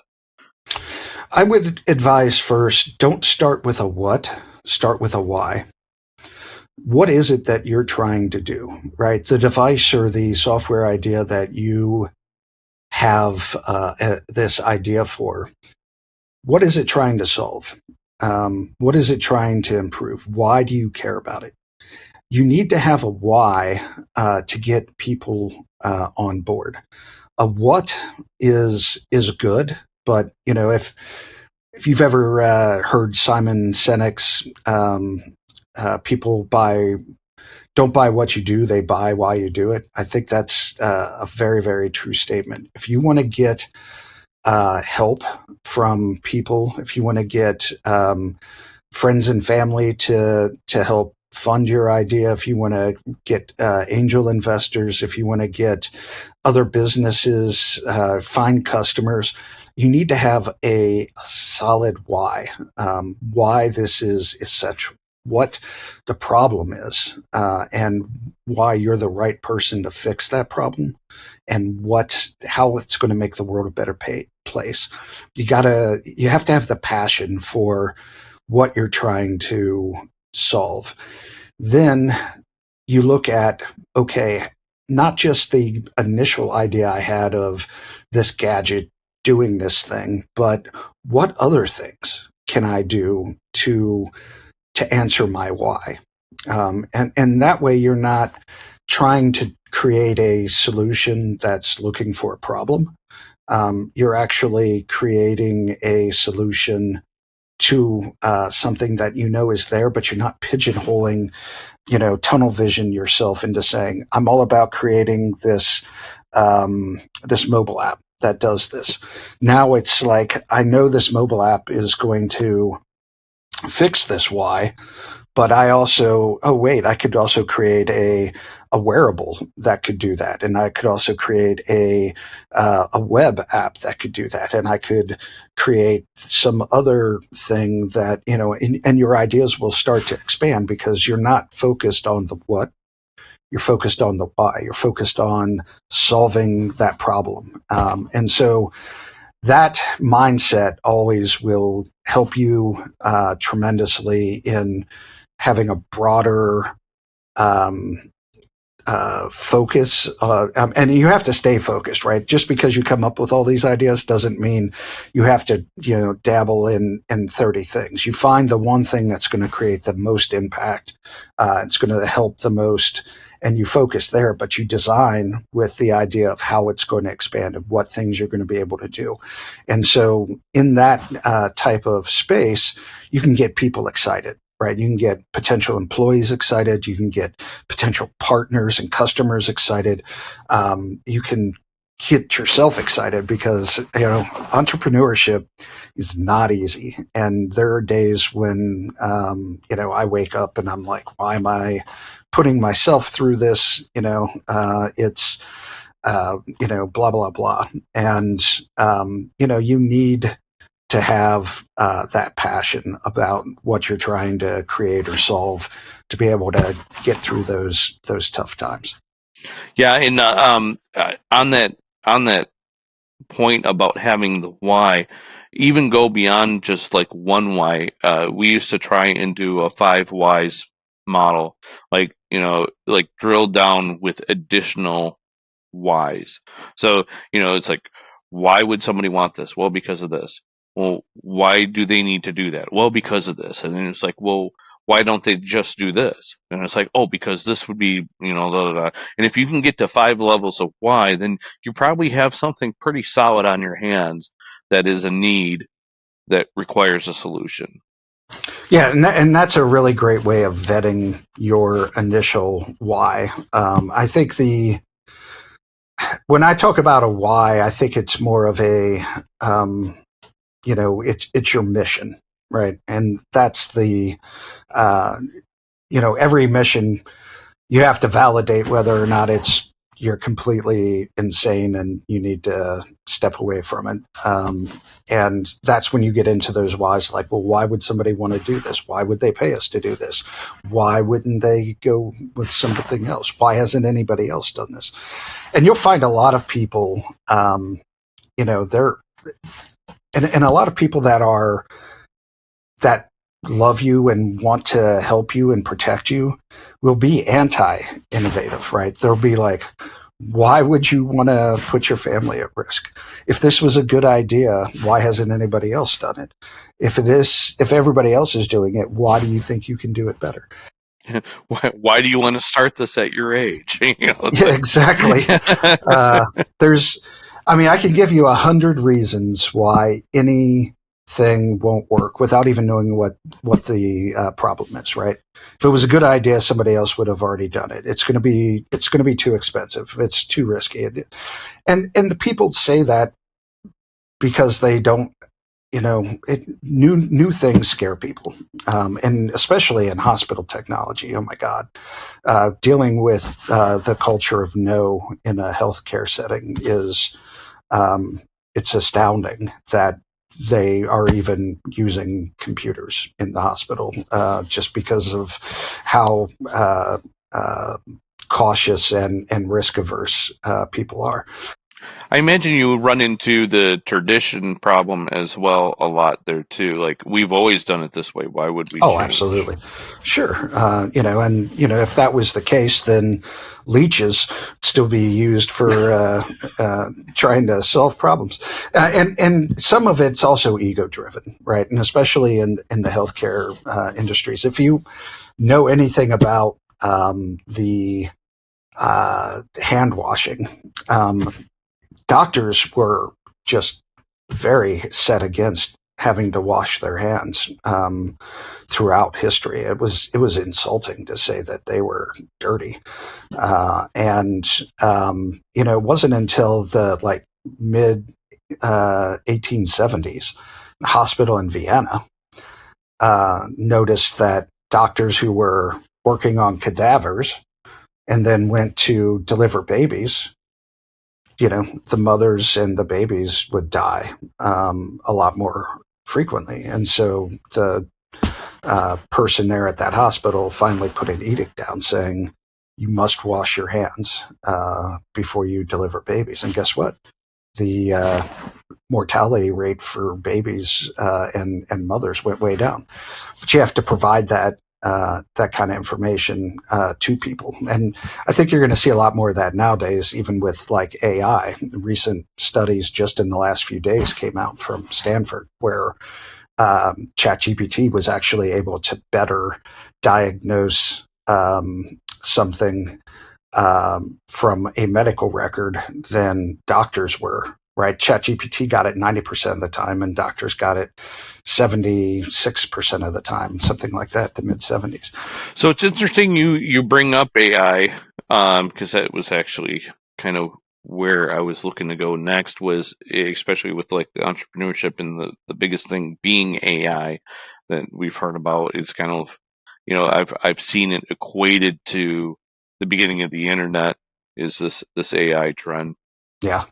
I would advise first, don't start with a what, start with a why. What is it that you're trying to do, right? The device or the software idea that you have this idea for, what is it trying to solve? What is it trying to improve? Why do you care about it? You need to have a why to get people on board. A what is good, but if you've ever heard Simon Sinek's people don't buy what you do, they buy why you do it. I think that's a very, very true statement. If you want to get help from people, if you want to get friends and family to help fund your idea, if you want to get angel investors, if you want to get other businesses, find customers, you need to have a solid why, why this is essential, what the problem is, and why you're the right person to fix that problem, and how it's going to make the world a better place. You have to have the passion for what you're trying to solve. Then you look at, okay, not just the initial idea I had of this gadget doing this thing, but what other things can I do to answer my why? And that way you're not trying to create a solution that's looking for a problem. You're actually creating a solution to something that is there, but you're not pigeonholing, tunnel vision yourself into saying, I'm all about creating this mobile app that does this. Now it's like, I know this mobile app is going to fix this why, but I could also create a wearable that could do that, and I could also create a web app that could do that, and I could create some other thing that and your ideas will start to expand because you're not focused on the what, you're focused on the why, you're focused on solving that problem, and so that mindset always will help you tremendously in having a broader focus, and you have to stay focused, right? Just because you come up with all these ideas doesn't mean you have to, dabble in 30 things. You find the one thing that's going to create the most impact, it's going to help the most, and you focus there, but you design with the idea of how it's going to expand and what things you're going to be able to do. And so in that type of space, you can get people excited, right? You can get potential employees excited. You can get potential partners and customers excited. You can get yourself excited because, entrepreneurship is not easy. And there are days when, I wake up and I'm like, why am I putting myself through this? It's, blah, blah, blah. And, you need to have that passion about what you're trying to create or solve to be able to get through those tough times. Yeah, and on that point about having the why, even go beyond just like one why. We used to try and do a 5 whys model, like drill down with additional whys. So, it's like, why would somebody want this? Well, because of this. Well, why do they need to do that? Well, because of this. And then it's like, well, why don't they just do this? And it's like, oh, because this would be, da, da, da. And if you can get to 5 levels of why, then you probably have something pretty solid on your hands that is a need that requires a solution. Yeah, and that's a really great way of vetting your initial why. I think when I talk about a why, I think it's more of a, it's your mission, right? And that's every mission you have to validate whether or not you're completely insane and you need to step away from it. And that's when you get into those whys, like, well, why would somebody want to do this? Why would they pay us to do this? Why wouldn't they go with something else? Why hasn't anybody else done this? And you'll find a lot of people, they're, and a lot of people that love you and want to help you and protect you will be anti-innovative, right? They'll be like, why would you want to put your family at risk? If this was a good idea, why hasn't anybody else done it? If everybody else is doing it, why do you think you can do it better? Why do you want to start this at your age? Yeah, exactly. I can give you 100 reasons why anything won't work without even knowing what the problem is, right? If it was a good idea, somebody else would have already done it. It's going to be too expensive. It's too risky. And the people say that because they don't, new things scare people, and especially in hospital technology. Oh my God, dealing with the culture of no in a healthcare setting is it's astounding that they are even using computers in the hospital, just because of how cautious and risk averse people are. I imagine you run into the tradition problem as well a lot there too. Like, we've always done it this way. Why would we change? Absolutely. Sure. If that was the case, then leeches would still be used for trying to solve problems. And some of it's also ego driven, right? And especially in the healthcare industries. If you know anything about the hand washing, doctors were just very set against having to wash their hands throughout history. It was insulting to say that they were dirty, it wasn't until the mid 1870s, a hospital in Vienna noticed that doctors who were working on cadavers and then went to deliver babies, the mothers and the babies would die a lot more frequently. And so the person there at that hospital finally put an edict down saying, you must wash your hands before you deliver babies. And guess what? The mortality rate for babies and mothers went way down. But you have to provide that kind of information to people. And I think you're going to see a lot more of that nowadays, even with AI. Recent studies just in the last few days came out from Stanford where ChatGPT was actually able to better diagnose something from a medical record than doctors were. Right, ChatGPT got it 90% of the time, and doctors got it 76% of the time, something like that, the mid 70s. So it's interesting you bring up AI, because that was actually kind of where I was looking to go next, was especially with like the entrepreneurship and the biggest thing being AI that we've heard about is kind of, I've seen it equated to the beginning of the internet is this AI trend. Yeah.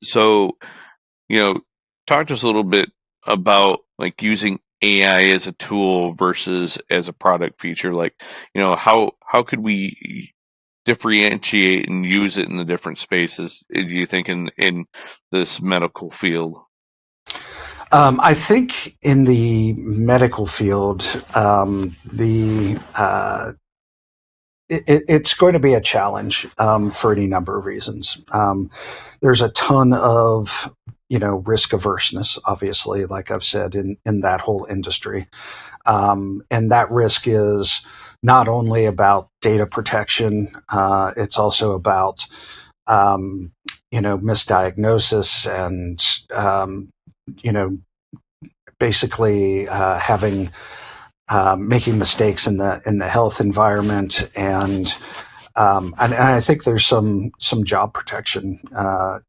So, talk to us a little bit about like using AI as a tool versus as a product feature. Like, how could we differentiate and use it in the different spaces, do you think, in this medical field? I think in the medical field, it's going to be a challenge for any number of reasons. There's a ton of risk averseness, obviously, like I've said, in that whole industry, and that risk is not only about data protection, it's also about misdiagnosis and basically having making mistakes in the health environment, and I think there's some job protection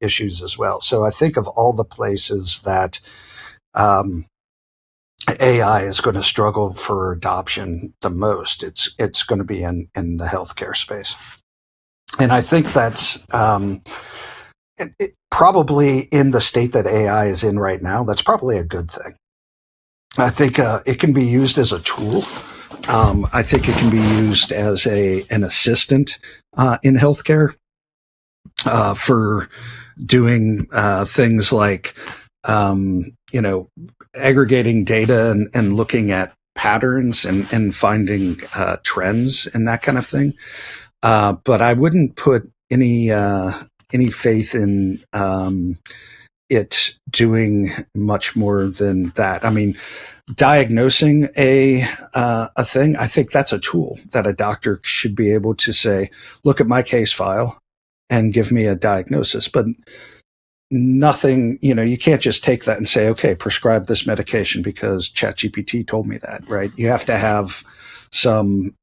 issues as well. So I think of all the places that AI is going to struggle for adoption the most, it's going to be in the healthcare space, and I think that's probably in the state that AI is in right now. That's probably a good thing. I think it can be used as a tool. I think it can be used as an assistant in healthcare for doing things like, aggregating data and looking at patterns and finding trends and that kind of thing. But I wouldn't put any faith in it doing much more than that. I mean, diagnosing a thing, I think that's a tool that a doctor should be able to say, look at my case file and give me a diagnosis. But nothing, you can't just take that and say, okay, prescribe this medication because ChatGPT told me that, right? You have to have some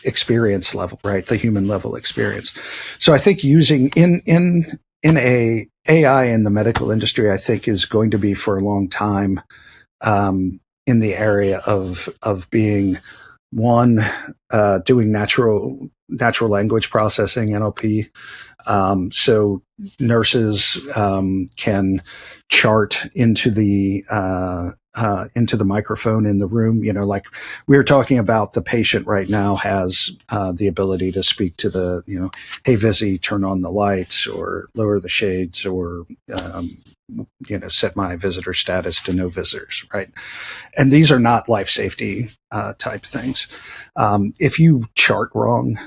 experience level, right? The human level experience. So I think using in a AI in the medical industry, I think is going to be for a long time in the area of being one, doing natural language processing, NLP. So nurses can chart into the microphone in the room. Like we were talking about, the patient right now has the ability to speak to the, hey, Vizzy, turn on the lights or lower the shades, or set my visitor status to no visitors, right? And these are not life safety type things. If you chart wrong,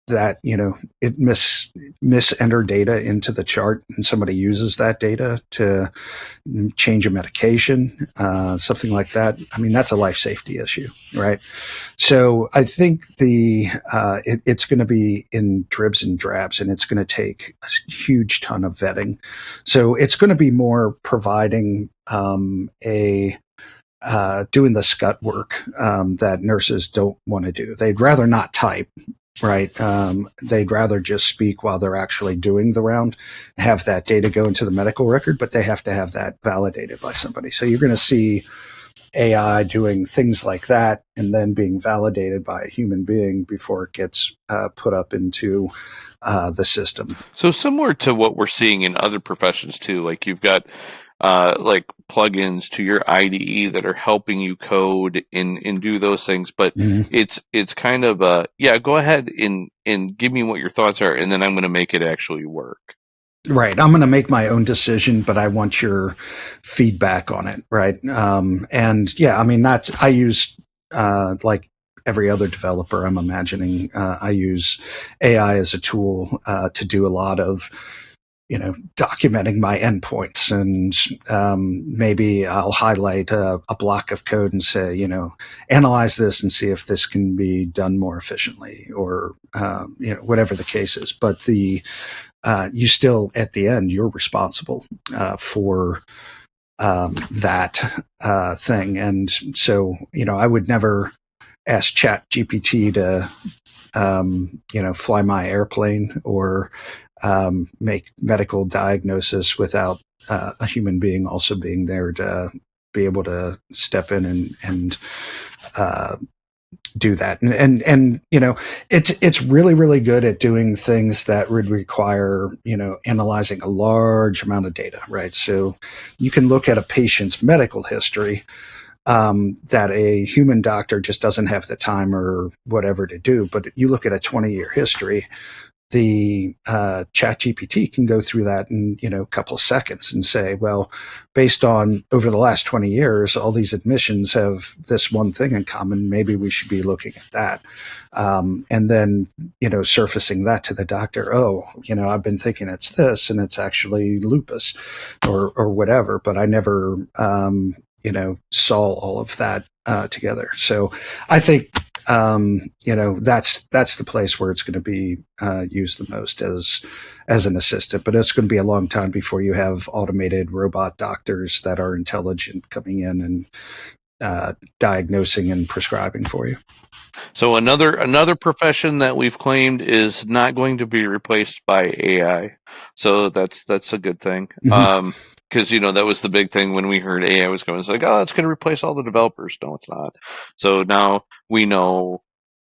that it misenter data into the chart, and somebody uses that data to change a medication, something like that. I mean, that's a life safety issue, right? So I think it's going to be in dribs and drabs, and it's going to take a huge ton of vetting. So it's going to be more providing doing the scut work that nurses don't want to do. They'd rather not type, right? They'd rather just speak while they're actually doing the round, have that data go into the medical record, but they have to have that validated by somebody. So you're going to see AI doing things like that and then being validated by a human being before it gets put up into the system. So similar to what we're seeing in other professions too, like you've got like plugins to your IDE that are helping you code and do those things, but it's kind of go ahead and give me what your thoughts are, and then I'm going to make it actually work. Right. I'm going to make my own decision, but I want your feedback on it. Right. And yeah, I mean, I use, like every other developer, I'm imagining, I use AI as a tool, to do a lot of documenting my endpoints, and maybe I'll highlight a block of code and say, analyze this and see if this can be done more efficiently, or whatever the case is. But you still, at the end, you're responsible for that thing. And so, I would never ask Chat GPT to fly my airplane, or make medical diagnosis without a human being also being there to be able to step in and do that. And it's really, really good at doing things that would require, analyzing a large amount of data, right? So you can look at a patient's medical history that a human doctor just doesn't have the time or whatever to do. But you look at a 20-year history, the Chat GPT can go through that in a couple of seconds and say, well, based on over the last 20 years, all these admissions have this one thing in common. Maybe we should be looking at that. And then, surfacing that to the doctor. Oh, I've been thinking it's this, and it's actually lupus or whatever, but I never, saw all of that together. So I think, that's the place where it's going to be used the most as an assistant. But it's going to be a long time before you have automated robot doctors that are intelligent coming in and diagnosing and prescribing for you. So another profession that we've claimed is not going to be replaced by AI. So that's a good thing. Mm-hmm. Because that was the big thing when we heard AI was going. It's like, oh, it's going to replace all the developers. No, it's not. So now we know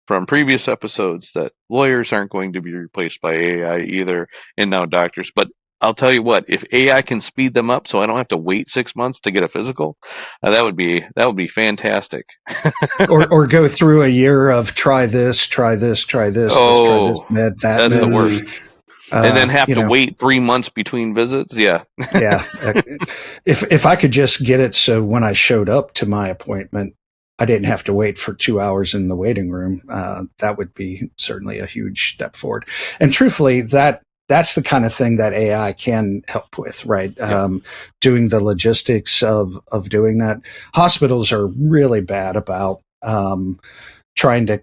from previous episodes that lawyers aren't going to be replaced by AI either, and now doctors. But I'll tell you what, if AI can speed them up, so I don't have to wait 6 months to get a physical, that would be fantastic. or go through a year of try this, try this, try this, let's try this med, that that's med. The worst. And then have to wait 3 months between visits. Yeah. Yeah. If I could just get it so when I showed up to my appointment, I didn't have to wait for 2 hours in the waiting room, that would be certainly a huge step forward. And truthfully, that's the kind of thing that AI can help with, right? Yeah. Doing the logistics of doing that. Hospitals are really bad about trying to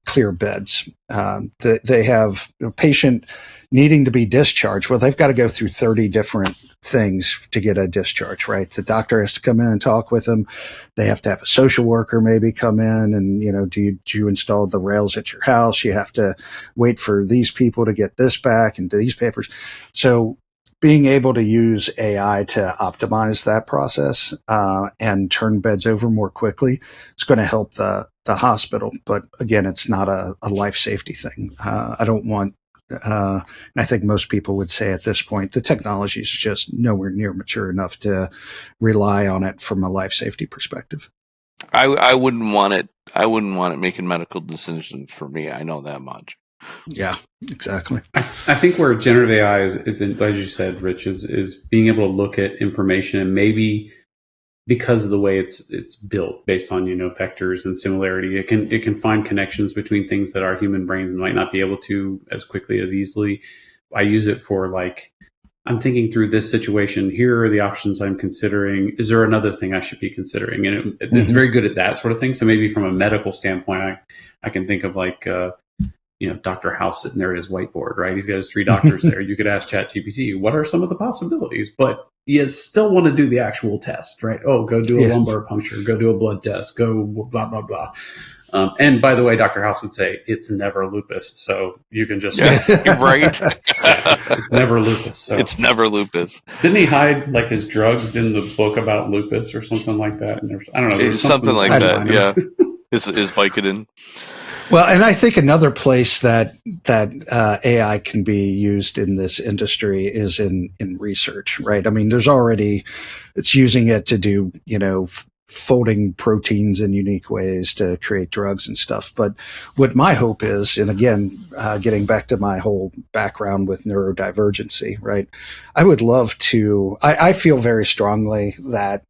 clear beds. They have a patient needing to be discharged. Well, they've got to go through 30 different things to get a discharge, right? The doctor has to come in and talk with them. They have to have a social worker maybe come in and, do you install the rails at your house? You have to wait for these people to get this back and these papers. So being able to use AI to optimize that process and turn beds over more quickly, it's going to help the hospital. But again, it's not a life safety thing. I don't want, and I think most people would say at this point, the technology is just nowhere near mature enough to rely on it from a life safety perspective. I wouldn't want it. I wouldn't want it making medical decisions for me. I know that much. Yeah, exactly. I think where generative AI is in, as you said, Rich, is being able to look at information and maybe because of the way it's built based on vectors and similarity, it can find connections between things that our human brains might not be able to as quickly as easily. I use it for I'm thinking through this situation. Here are the options I'm considering. Is there another thing I should be considering? And it's very good at that sort of thing. So maybe from a medical standpoint, I can think of Dr. House sitting there at his whiteboard, right? He's got his 3 doctors there. You could ask ChatGPT, what are some of the possibilities? But you still want to do the actual test, right? Oh, go do a lumbar puncture, go do a blood test, go blah, blah, blah. And by the way, Dr. House would say, it's never lupus. So you can just... right. It's never lupus. So. It's never lupus. Didn't he hide his drugs in the book about lupus or something like that? And I don't know. There was something like that, yeah. Is Vicodin. Well, and I think another place that AI can be used in this industry is in research, right? I mean, it's using it to do, folding proteins in unique ways to create drugs and stuff. But what my hope is, and again, getting back to my whole background with neurodivergency, right? I would love to, I feel very strongly that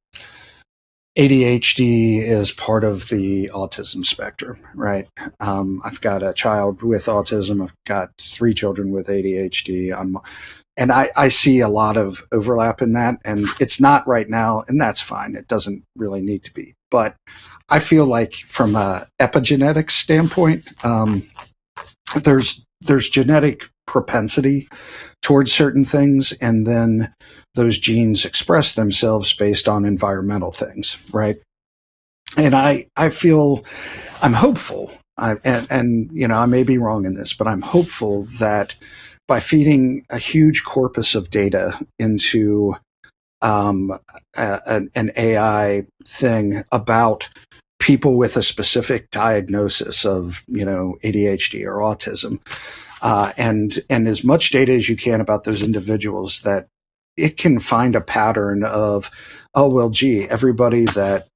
ADHD is part of the autism spectrum, right? I've got a child with autism. I've got 3 children with ADHD. And I see a lot of overlap in that, and it's not right now, and that's fine. It doesn't really need to be. But I feel like from a epigenetic standpoint, there's genetic propensity towards certain things, and then those genes express themselves based on environmental things, right? And I feel I'm hopeful, and I may be wrong in this, but I'm hopeful that by feeding a huge corpus of data into an AI thing about people with a specific diagnosis of ADHD or autism, and as much data as you can about those individuals, that it can find a pattern of, oh well, gee, everybody that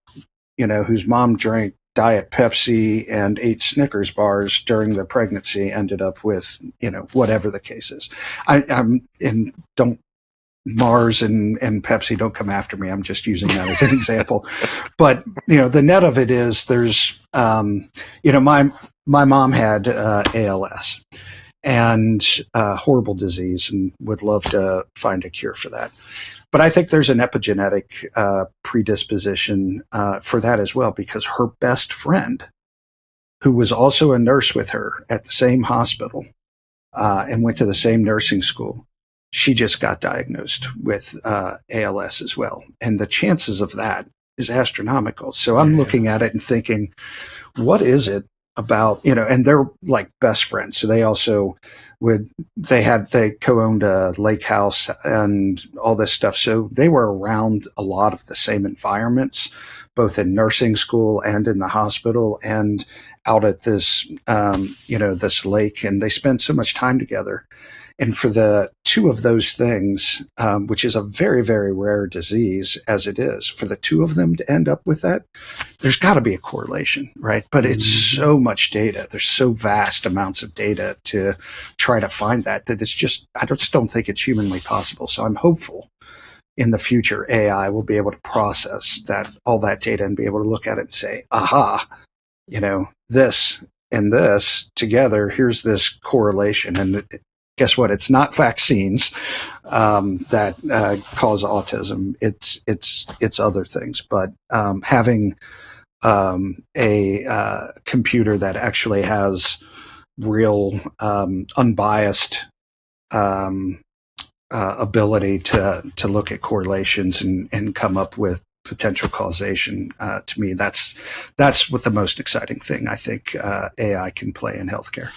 whose mom drank Diet Pepsi and ate Snickers bars during the pregnancy ended up with, whatever the case is. And don't Mars and Pepsi don't come after me. I'm just using that as an example. But, the net of it is there's, my mom had ALS and horrible disease, and would love to find a cure for that. But I think there's an epigenetic predisposition for that as well, because her best friend, who was also a nurse with her at the same hospital and went to the same nursing school, she just got diagnosed with ALS as well. And the chances of that is astronomical. So I'm looking at it and thinking, what is it about, and they're like best friends. So they also they co-owned a lake house and all this stuff. So they were around a lot of the same environments, both in nursing school and in the hospital and out at this, this lake. And they spent so much time together. And for the 2 of those things, which is a very, very rare disease as it is, for the 2 of them to end up with that, there's got to be a correlation, right? But it's so much data. There's so vast amounts of data to try to find that it's just, I just don't think it's humanly possible. So I'm hopeful in the future AI will be able to process all that data and be able to look at it and say, aha, this and this together, here's this correlation. And guess what? It's not vaccines that cause autism. It's other things. But having a computer that actually has real unbiased ability to look at correlations and come up with potential causation, to me, that's what the most exciting thing I think AI can play in healthcare.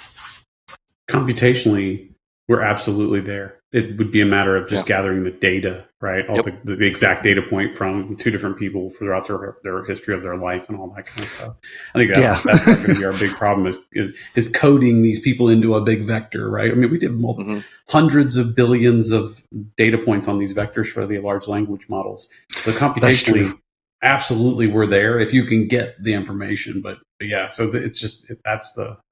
Computationally, we're absolutely there. It would be a matter of just gathering the data, right? All the exact data point from 2 different people throughout their history of their life and all that kind of stuff. I think that's going to be our big problem is coding these people into a big vector, right? I mean, we did hundreds of billions of data points on these vectors for the large language models. So computationally, absolutely, we're there if you can get the information. But yeah, so it's just I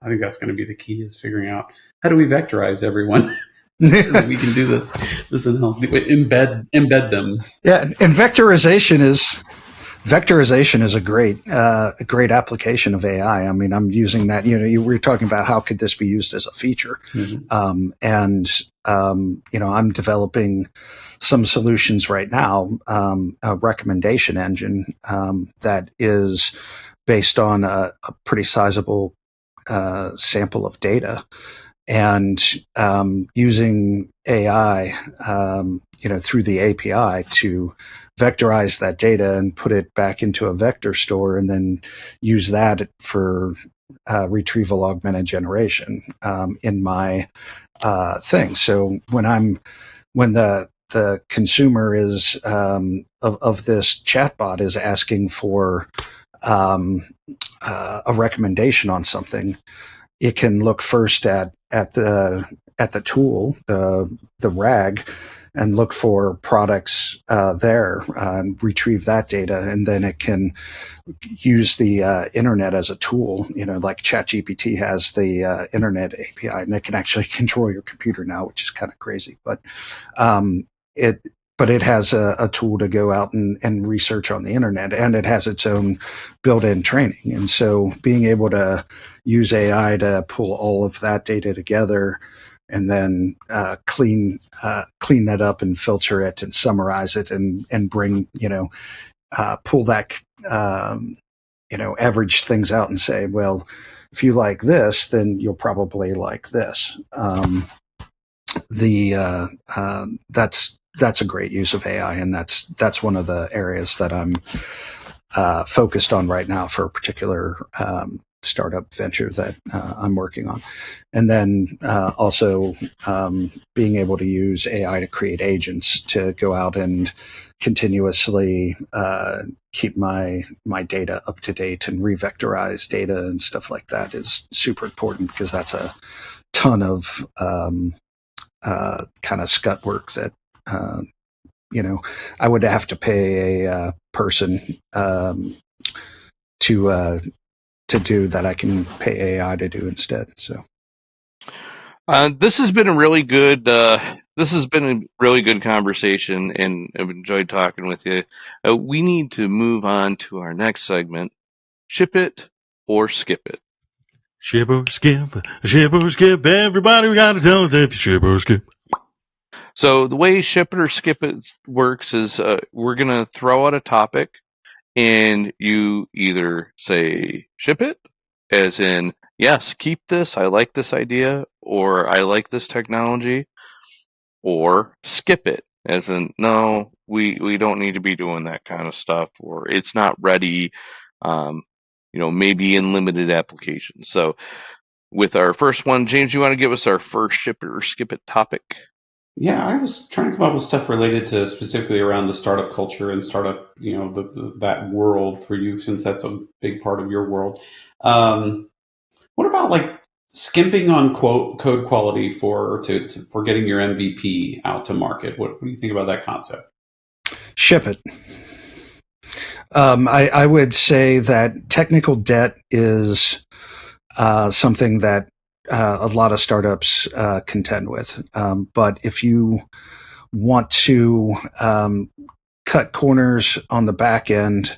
think that's going to be the key, is figuring out how do we vectorize everyone so that we can do this and help embed them. Yeah, and vectorization is a great application of AI. I mean, I'm using that. You were talking about how could this be used as a feature, I'm developing some solutions right now, a recommendation engine that is based on a pretty sizable sample of data, and using AI, through the API to vectorize that data and put it back into a vector store, and then use that for retrieval augmented generation in my thing. So when the consumer is of this chatbot is asking for a recommendation on something, it can look first at the tool, the RAG, and look for products there, and retrieve that data, and then it can use the internet as a tool. Like ChatGPT has the internet API, and it can actually control your computer now, which is kind of crazy. But but it has a tool to go out and research on the internet, and it has its own built-in training. And so being able to use AI to pull all of that data together and then clean that up and filter it and summarize it and bring, pull that, average things out and say, well, if you like this, then you'll probably like this. That's a great use of AI, and that's one of the areas that I'm focused on right now for a particular startup venture that I'm working on. And then also being able to use AI to create agents to go out and continuously keep my data up to date and revectorize data and stuff like that is super important, because that's a ton of kind of scut work that I would have to pay a person to do that I can pay AI to do instead. So this has been a really good conversation, and I've enjoyed talking with you. We need to move on to our next segment: ship it or skip it. Ship or skip, everybody, we gotta tell us if you ship or skip. So the way ship it or skip it works is we're going to throw out a topic, and you either say ship it, as in, yes, keep this, I like this idea, or I like this technology, or skip it, as in, no, we don't need to be doing that kind of stuff, or it's not ready, maybe in limited applications. So with our first one, James, you want to give us our first ship it or skip it topic? Yeah, I was trying to come up with stuff related to specifically around the startup culture and startup, that world for you, since that's a big part of your world. What about like skimping on code quality for getting your MVP out to market? What do you think about that concept? Ship it. I would say that technical debt is something that a lot of startups contend with. But if you want to cut corners on the back end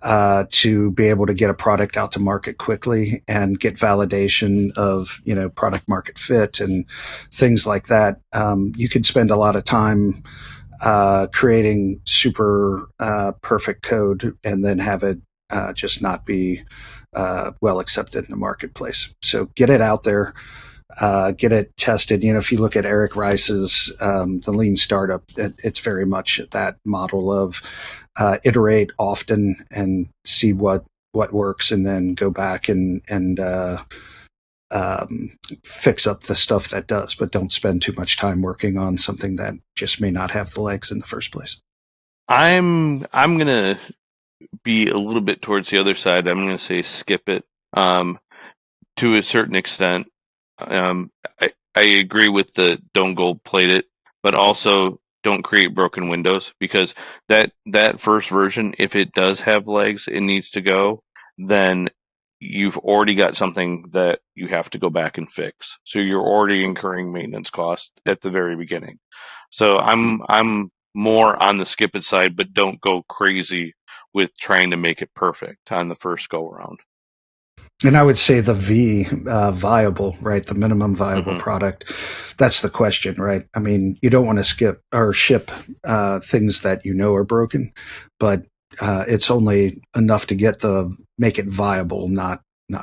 to be able to get a product out to market quickly and get validation of, product market fit and things like that, you could spend a lot of time creating super perfect code and then have it just not be well accepted in the marketplace. So get it out there, get it tested. If you look at Eric Rice's the Lean Startup, it's very much that model of iterate often and see what works, and then go back and fix up the stuff that does, but don't spend too much time working on something that just may not have the legs in the first place. I'm gonna be a little bit towards the other side. I'm gonna say skip it to a certain extent. I agree with the don't gold plate it, but also don't create broken windows, because that first version, if it does have legs, it needs to go, then you've already got something that you have to go back and fix. So you're already incurring maintenance costs at the very beginning. So I'm more on the skip it side, but don't go crazy with trying to make it perfect on the first go around. And I would say the viable, right? The minimum viable product. That's the question, right? I mean, you don't want to skip or ship things that are broken, but it's only enough to make it viable, not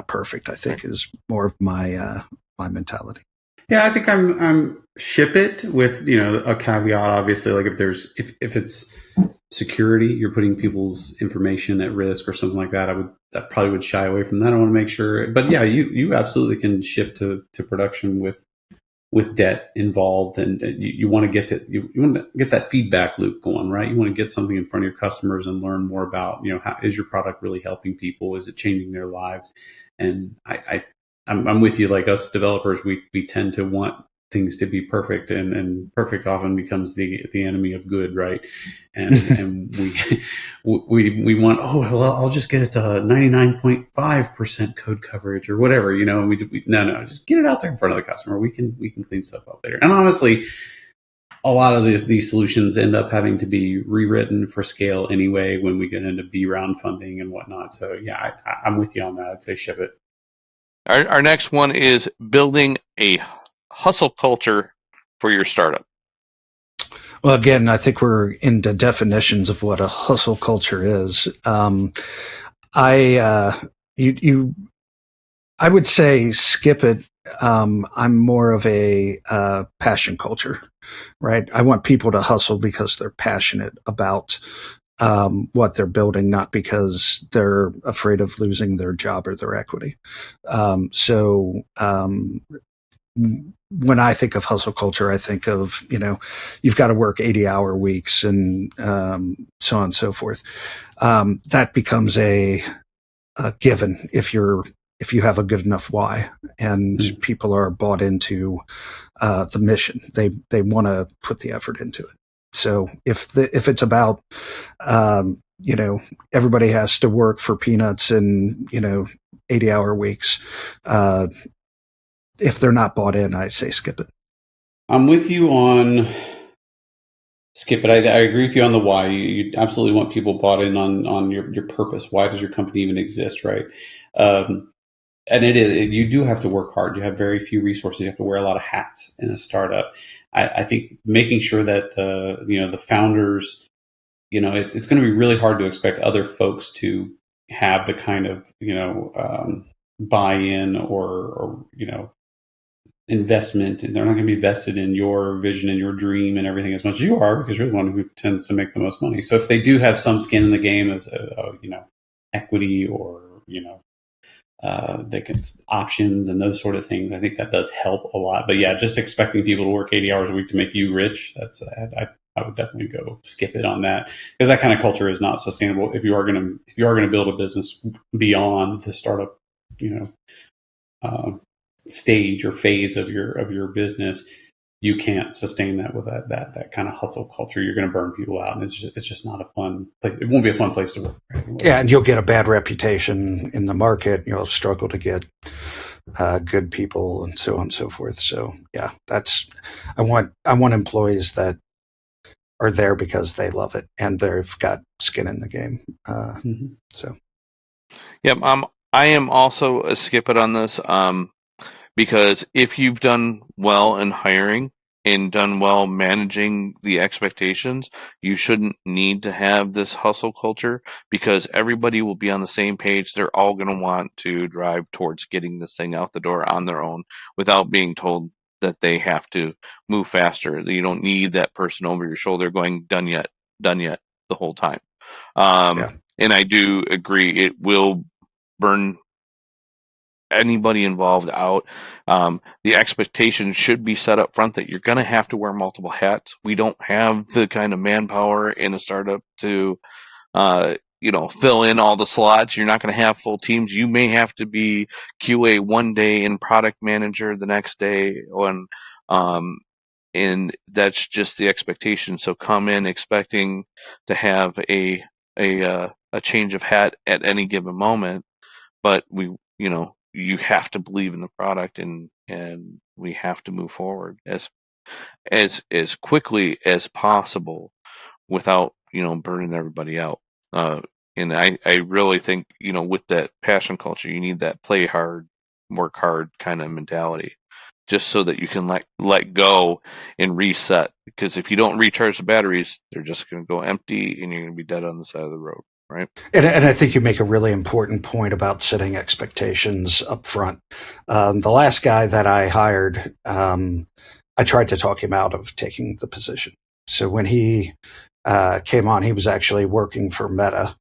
perfect, I think is more of my mentality. Yeah, I think I'm ship it with, a caveat, obviously, like if it's security, you're putting people's information at risk or something like that, I probably would shy away from that. I want to make sure, but yeah, you absolutely can shift to production with debt involved, and you want to get you want to get that feedback loop going, right? You want to get something in front of your customers and learn more about, how is your product really helping people? Is it changing their lives? And I'm with you. Like us developers, we tend to want things to be perfect, and perfect often becomes the enemy of good, right? And we want, well, I'll just get it to 99.5% code coverage or whatever, and no, just get it out there in front of the customer. We can clean stuff up later. And honestly, a lot of these solutions end up having to be rewritten for scale anyway when we get into B round funding and whatnot. So yeah, I'm with you on that. I'd say ship it. Our next one is building a hustle culture for your startup. Well, again, I think we're into definitions of what a hustle culture is. I would say skip it. I'm more of a passion culture, right? I want people to hustle because they're passionate about what they're building, not because they're afraid of losing their job or their equity. When I think of hustle culture, I think of, you've got to work 80-hour weeks and so on and so forth. That becomes a given if you have a good enough why, and people are bought into the mission. They want to put the effort into it. So if it's about everybody has to work for peanuts and 80-hour weeks, if they're not bought in, I say skip it. I'm with you on skip it. I agree with you on the why. You absolutely want people bought in on your purpose. Why does your company even exist, right? And you do have to work hard. You have very few resources. You have to wear a lot of hats in a startup. I think making sure that the founders, it's going to be really hard to expect other folks to have the kind of buy-in or investment, and they're not going to be vested in your vision and your dream and everything as much as you are, because you're the one who tends to make the most money. So if they do have some skin in the game as equity or they can options and those sort of things, I think that does help a lot. But yeah, just expecting people to work 80 hours a week to make you rich, I would definitely go skip it on that, because that kind of culture is not sustainable. If you are going to build a business beyond the startup, stage or phase of your business, you can't sustain that with that kind of hustle culture. You're going to burn people out, and it's just not a fun place. It won't be a fun place to work. Yeah, and you'll get a bad reputation in the market. You'll struggle to get good people and so on and so forth. So yeah, I want employees that are there because they love it and they've got skin in the game. So Yep, I am also a skip it on this. Because if you've done well in hiring and done well managing the expectations, you shouldn't need to have this hustle culture, because everybody will be on the same page. They're all going to want to drive towards getting this thing out the door on their own without being told that they have to move faster. You don't need that person over your shoulder going, done yet, the whole time. And I do agree, it will burn anybody involved out. The expectation should be set up front that you're going to have to wear multiple hats. We don't have the kind of manpower in a startup to fill in all the slots. You're not going to have full teams. You may have to be QA one day and product manager the next day, and that's just the expectation. So come in expecting to have a change of hat at any given moment, but you have to believe in the product, and we have to move forward as quickly as possible without burning everybody out. And I really think with that passion culture, you need that play hard, work hard kind of mentality, just so that you can let go and reset. Because if you don't recharge the batteries, they're just going to go empty, and you're going to be dead on the side of the road. Right. And I think you make a really important point about setting expectations up front. The last guy that I hired, I tried to talk him out of taking the position. So when he came on, he was actually working for Meta.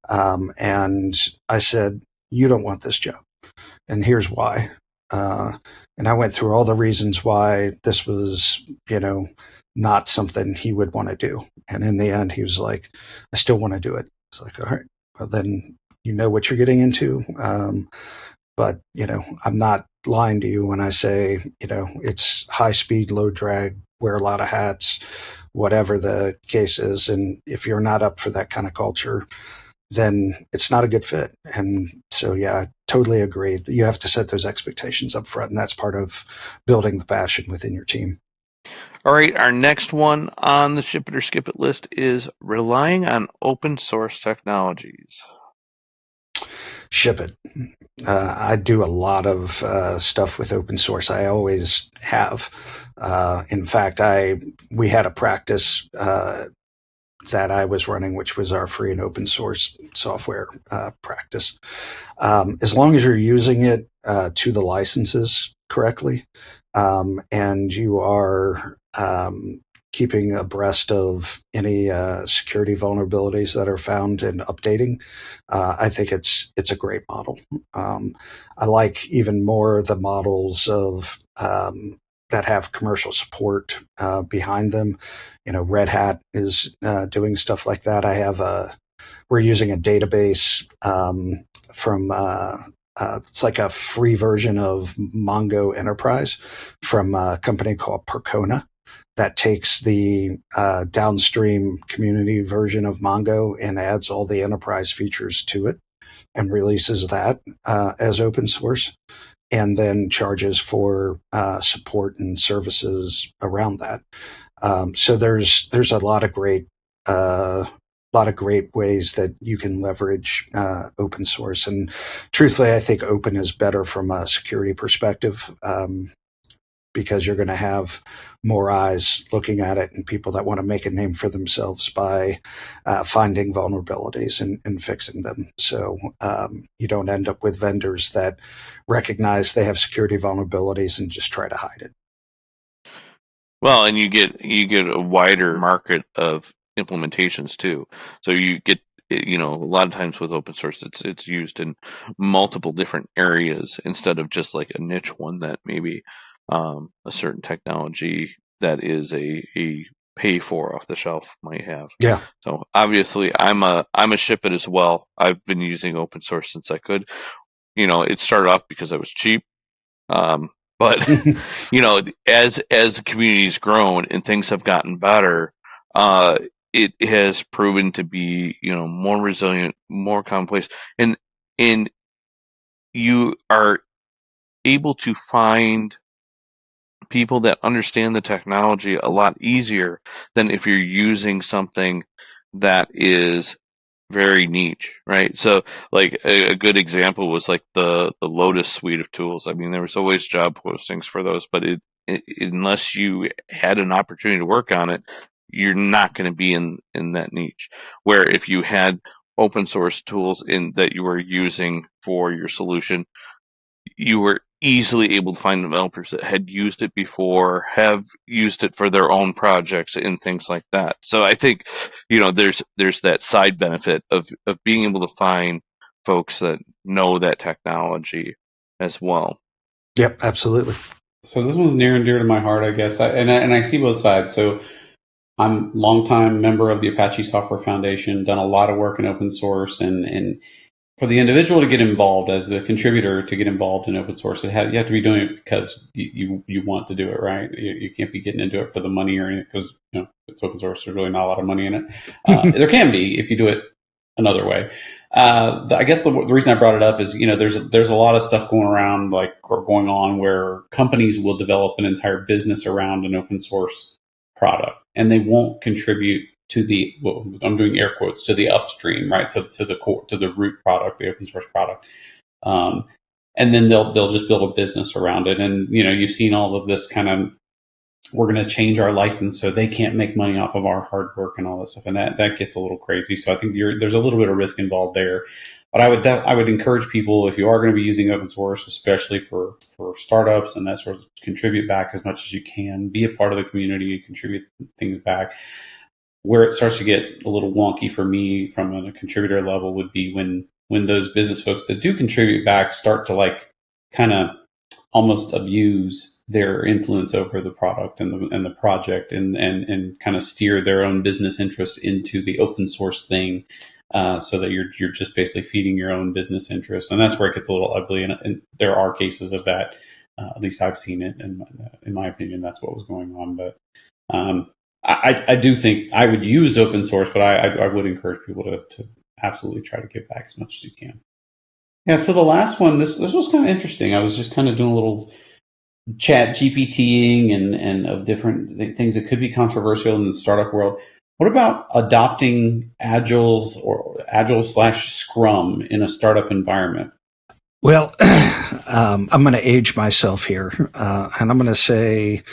And I said, you don't want this job. And here's why. And I went through all the reasons why this was, not something he would want to do. And in the end, he was like, I still want to do it. It's like, all right, well, then you know what you're getting into. But, I'm not lying to you when I say, it's high speed, low drag, wear a lot of hats, whatever the case is. And if you're not up for that kind of culture, then it's not a good fit. And so, yeah, I totally agree. You have to set those expectations up front, and that's part of building the passion within your team. All right, our next one on the ship it or skip it list is relying on open source technologies. Ship it. I do a lot of stuff with open source. I always have. In fact, we had a practice that I was running, which was our free and open source software practice. As long as you're using it to the licenses correctly, and you are keeping abreast of any security vulnerabilities that are found and updating, I think it's a great model. I like even more the models of that have commercial support behind them. Red Hat is doing stuff like that. We're using a database from it's like a free version of Mongo Enterprise from a company called Percona that takes the downstream community version of Mongo and adds all the enterprise features to it and releases that as open source, and then charges for support and services around that. So there's a lot of great ways that you can leverage open source. And truthfully, I think open is better from a security perspective, because you're going to have more eyes looking at it and people that want to make a name for themselves by finding vulnerabilities and fixing them. So you don't end up with vendors that recognize they have security vulnerabilities and just try to hide it. Well, and you get a wider market of implementations too. So you get, a lot of times with open source, it's used in multiple different areas instead of just like a niche one that maybe a certain technology that is a pay for off the shelf might have. Yeah. So obviously, I'm a ship it as well. I've been using open source since I could. It started off because I was cheap. But as the community's grown and things have gotten better, it has proven to be more resilient, more commonplace, and you are able to find people that understand the technology a lot easier than if you're using something that is very niche, right? So, like a good example was like the Lotus suite of tools. I mean, there was always job postings for those, but unless you had an opportunity to work on it, you're not going to be in that niche. Where if you had open source tools in that you were using for your solution, you were easily able to find developers that had used it before, have used it for their own projects and things like that. So I think, there's that side benefit of being able to find folks that know that technology as well. Yep, absolutely. So this one's near and dear to my heart, I guess. And I see both sides. So I'm a longtime member of the Apache Software Foundation, done a lot of work in open source, and for the individual to get involved as the contributor to get involved in open source, you have to be doing it because you want to do it, right? You can't be getting into it for the money or anything, because it's open source. There's really not a lot of money in it. There can be if you do it another way. I guess the reason I brought it up is there's a lot of stuff going around or going on where companies will develop an entire business around an open source product, and they won't contribute to the, I'm doing air quotes, to the upstream, right? So to the core, to the root product, the open source product. And then they'll just build a business around it. And, you've seen all of this kind of, we're going to change our license so they can't make money off of our hard work and all that stuff. And that gets a little crazy. So I think there's a little bit of risk involved there. But I would encourage people, if you are going to be using open source, especially for startups and that sort of, contribute back as much as you can, be a part of the community, contribute things back. Where it starts to get a little wonky for me from a contributor level would be when those business folks that do contribute back start to kind of almost abuse their influence over the product and the project and kind of steer their own business interests into the open source thing, so that you're just basically feeding your own business interests. And that's where it gets a little ugly. And there are cases of that. At least I've seen it, and in my opinion, that's what was going on. But I do think I would use open source, but I would encourage people to absolutely try to give back as much as you can. Yeah, so the last one, this was kind of interesting. I was just kind of doing a little chat GPTing and of different things that could be controversial in the startup world. What about adopting Agile's or Agile slash Scrum in a startup environment? Well, I'm going to age myself here, and I'm going to say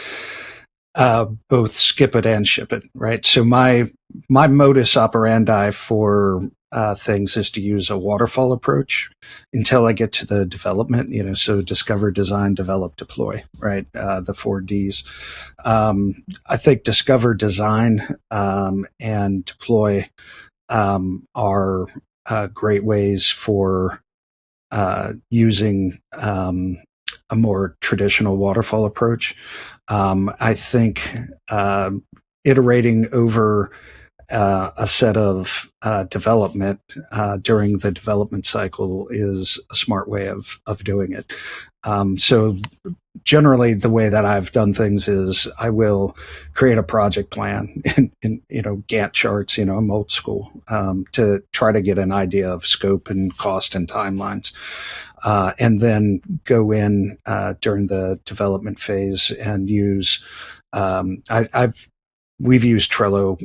both skip it and ship it. Right. So my modus operandi for things is to use a waterfall approach until I get to the development. So discover, design, develop, deploy. Right. The 4 Ds. I think discover, design, and deploy are great ways for using a more traditional waterfall approach. I think iterating over a set of development during the development cycle is a smart way of doing it. So generally the way that I've done things is I will create a project plan in Gantt charts. I'm old school, to try to get an idea of scope and cost and timelines, and then go in during the development phase and use. We've used Trello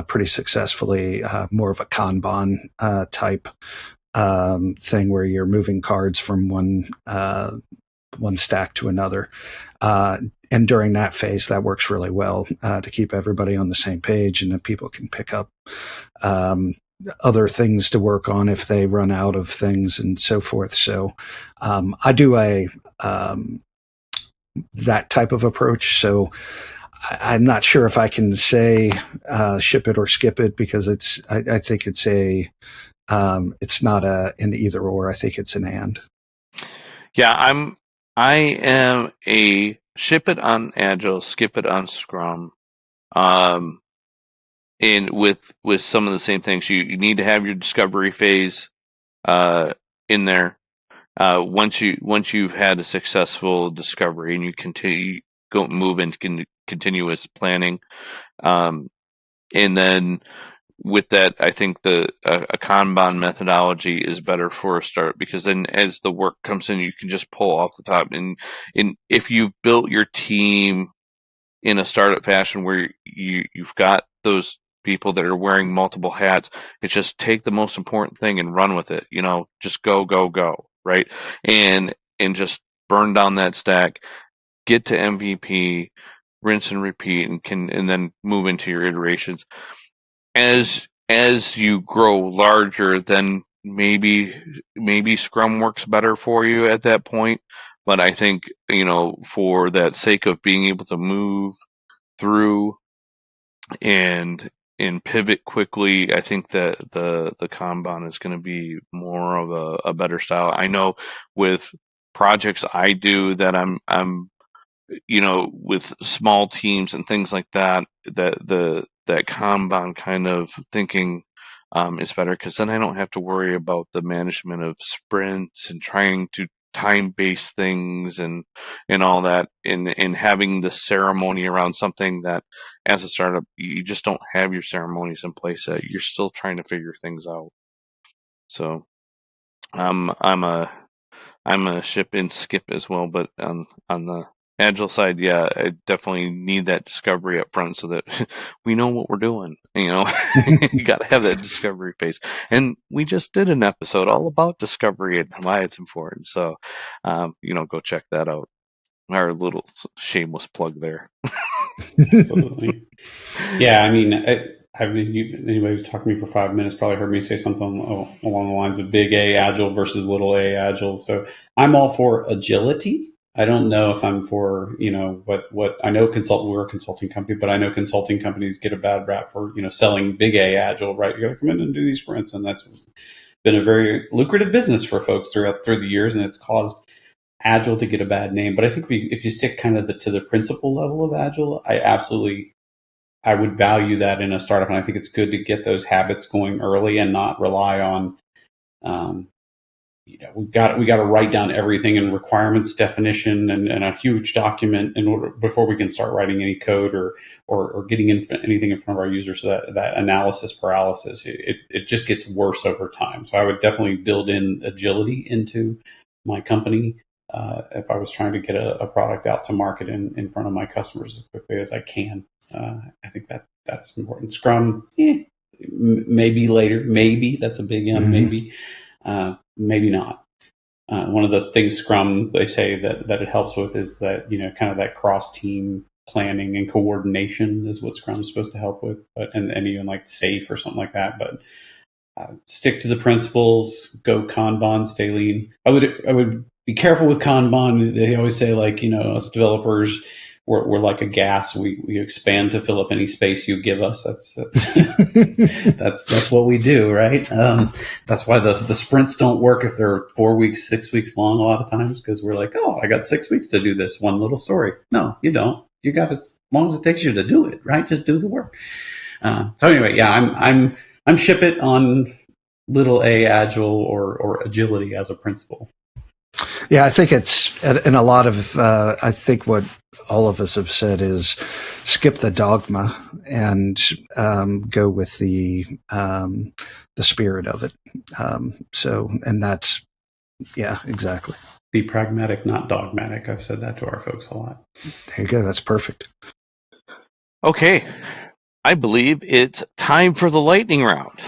pretty successfully, more of a Kanban type thing where you're moving cards from one stack to another. And during that phase, that works really well to keep everybody on the same page, and then people can pick up other things to work on if they run out of things and so forth. So I do that type of approach. So I'm not sure if I can say ship it or skip it, because I think it's not an either or. I think it's an and. Yeah, I am a ship it on Agile, skip it on Scrum. And with some of the same things, you need to have your discovery phase in there. Once you've had a successful discovery and you move into continuous planning, and then with that, I think a Kanban methodology is better for a start, because then as the work comes in, you can just pull off the top. And if you've built your team in a startup fashion where you've got those people that are wearing multiple hats, it's just take the most important thing and run with it. Just go, go, go, right? And just burn down that stack, get to MVP, rinse and repeat, and then move into your iterations. As you grow larger, then maybe Scrum works better for you at that point. But I think, for that sake of being able to move through and pivot quickly, I think that the Kanban is going to be more of a better style. I know with projects I do that I'm with small teams and things like that, that Kanban kind of thinking is better, because then I don't have to worry about the management of sprints and trying to time-based things and all that, and having the ceremony around something that, as a startup, you just don't have your ceremonies in place yet. You're still trying to figure things out. So I'm a ship and skip as well, but on the Agile side, yeah, I definitely need that discovery up front so that we know what we're doing. You got to have that discovery phase. And we just did an episode all about discovery and why it's important. So, go check that out. Our little shameless plug there. Absolutely. Yeah, I mean, anybody who's talked to me for 5 minutes probably heard me say something along the lines of big A agile versus little a agile. So I'm all for agility. I don't know if I'm for, what I know we're a consulting company, but I know consulting companies get a bad rap for, selling big A agile, right? You got to come in and do these sprints. And that's been a very lucrative business for folks through the years. And it's caused agile to get a bad name. But I think if you stick kind of to the principle level of agile, I would value that in a startup, and I think it's good to get those habits going early and not rely on, we've got to write down everything in requirements definition and a huge document in order before we can start writing any code or getting anything in front of our users. So that analysis paralysis, it just gets worse over time. So I would definitely build in agility into my company. if I was trying to get a product out to market in front of my customers as quickly as I can. I think that's important. Scrum, maybe later. Maybe that's a big maybe. Maybe not. One of the things Scrum they say that it helps with is that kind of that cross team planning and coordination is what Scrum is supposed to help with, and even like SAFe or something like that. But stick to the principles. Go Kanban, stay lean. I would be careful with Kanban. They always say us developers. We're like a gas. We expand to fill up any space you give us. That's that's what we do, right? That's why the sprints don't work if they're 4 weeks, 6 weeks long a lot of times, because we're like, I got 6 weeks to do this one little story. No, you don't. You got as long as it takes you to do it, right? Just do the work. So anyway, yeah, I'm ship it on little a agile or agility as a principle. Yeah, I think it's in a lot of. I think what all of us have said is skip the dogma and go with the spirit of it. And that's exactly. Be pragmatic, not dogmatic. I've said that to our folks a lot. There you go. That's perfect. Okay, I believe it's time for the lightning round.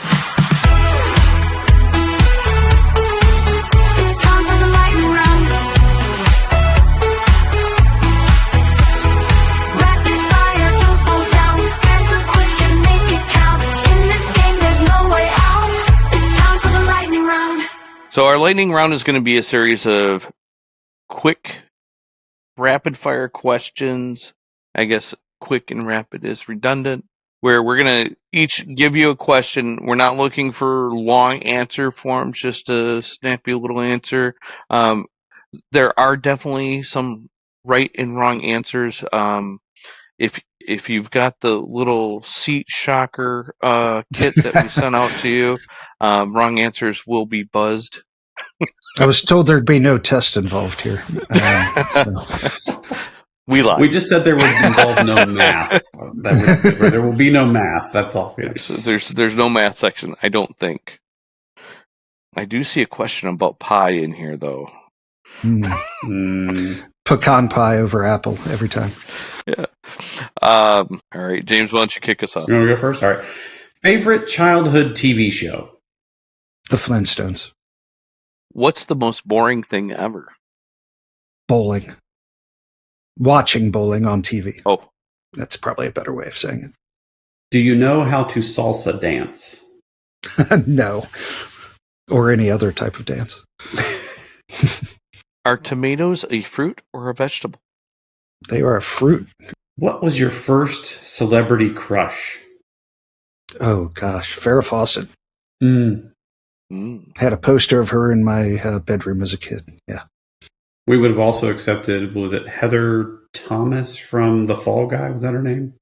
So our lightning round is going to be a series of quick, rapid-fire questions. I guess quick and rapid is redundant, where we're going to each give you a question. We're not looking for long answer forms, just a snappy little answer. There are definitely some right and wrong answers. If you've got the little seat shocker kit that we sent out to you, wrong answers will be buzzed. I was told there'd be no test involved here. We lied. We just said there would involve no math. There will be no math. That's all. Yeah. So there's no math section, I don't think. I do see a question about pie in here, though. Pecan pie over apple every time. Yeah. All right, James, why don't you kick us off? You want to go first? All right. Favorite childhood TV show? The Flintstones. What's the most boring thing ever? Bowling. Watching bowling on TV. Oh. That's probably a better way of saying it. Do you know how to salsa dance? No. Or any other type of dance. Are tomatoes a fruit or a vegetable? They are a fruit. What was your first celebrity crush? Oh, gosh. Farrah Fawcett. Mm. Had a poster of her in my bedroom as a kid. Yeah. We would have also accepted, was it Heather Thomas from The Fall Guy? Was that her name?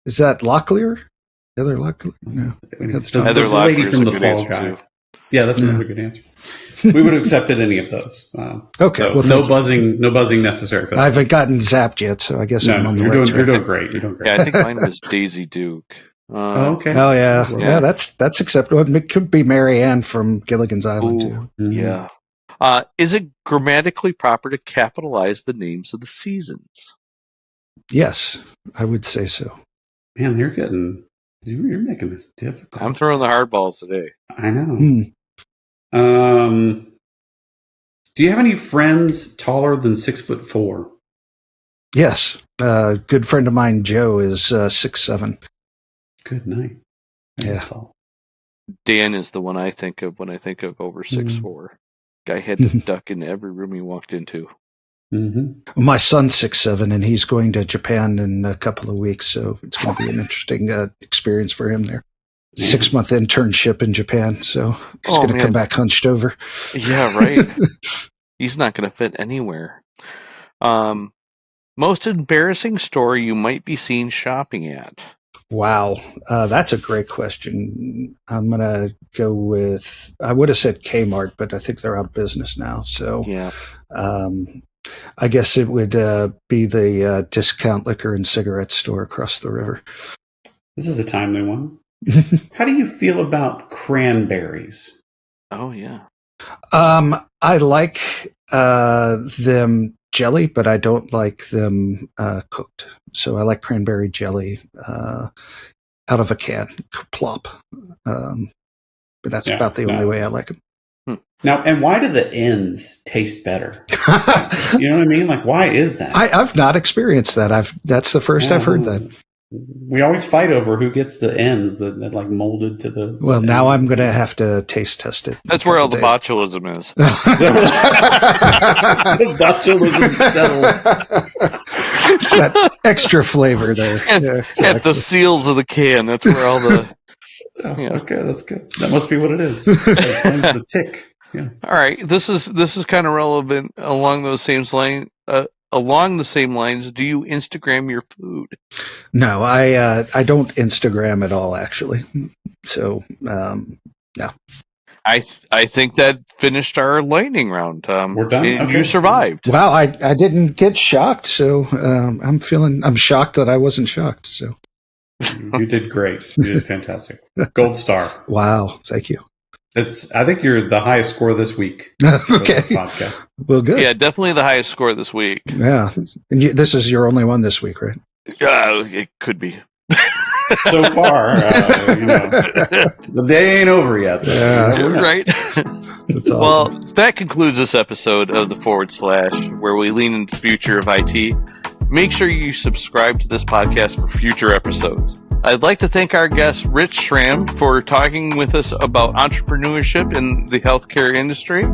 Is that Locklear? Heather Locklear? No. Heather the lady Locklear from is a The good Fall answer, Guy. too. Yeah, that's another good answer. We would have accepted any of those. Okay. So well, no buzzing necessary. For that. I haven't gotten zapped yet, so I guess I'm on the you're right doing track. you're doing great. Yeah, I think mine was Daisy Duke. Okay. Oh yeah. Yeah, that's acceptable. It could be Mary Ann from Gilligan's Island too. Mm-hmm. Yeah. Is it grammatically proper to capitalize the names of the seasons? Yes, I would say so. Man, you're making this difficult. I'm throwing the hard balls today. I know. Do you have any friends taller than 6'4"? Yes. A good friend of mine, Joe, is 6'7". Good night. Yeah. Tall. Dan is the one I think of when I think of over 6'4". Guy had to duck in every room he walked into. Mm-hmm. My son's 6'7", and he's going to Japan in a couple of weeks, so it's going to be an interesting experience for him there. 6-month internship in Japan, so he's going to come back hunched over. Yeah, right. He's not going to fit anywhere. Most embarrassing store you might be seen shopping at? Wow, that's a great question. I'm going to go with, I would have said Kmart, but I think they're out of business now. So yeah. I guess it would be the discount liquor and cigarette store across the river. This is a timely one. How do you feel about cranberries? Oh, yeah. I like them jelly, but I don't like them cooked. So I like cranberry jelly out of a can, plop. But that's about the only way I like them. Now, and why do the ends taste better? You know what I mean? Like, why is that? I've not experienced that. That's the first I've heard that. We always fight over who gets the ends that like molded to the. Well, now I'm going to have to taste test it. That's where all the botulism is. The botulism settles. It's that extra flavor there. At the seals of the can. That's where all the. Okay, that's good. That must be what it is. That explains the tick. Yeah. All right, this is kind of relevant along those same lines. Along the same lines, do you Instagram your food? No, I don't Instagram at all, actually. So no. I think that finished our lightning round. We're done. You survived. Wow, I didn't get shocked, so I'm shocked that I wasn't shocked. So you did great. You did fantastic. Gold star. Wow, thank you. I think you're the highest score this week. Okay. Podcast. Well, good. Yeah, definitely the highest score this week. Yeah, and this is your only one this week, right? It could be. So far, the day ain't over yet. Yeah, right. That's awesome. Well, that concludes this episode of the /, where we lean into the future of IT. Make sure you subscribe to this podcast for future episodes. I'd like to thank our guest, Rich Schramm, for talking with us about entrepreneurship in the healthcare industry.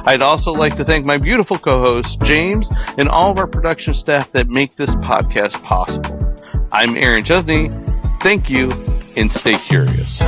I'd also like to thank my beautiful co-host, James, and all of our production staff that make this podcast possible. I'm Aaron Chesney. Thank you, and stay curious.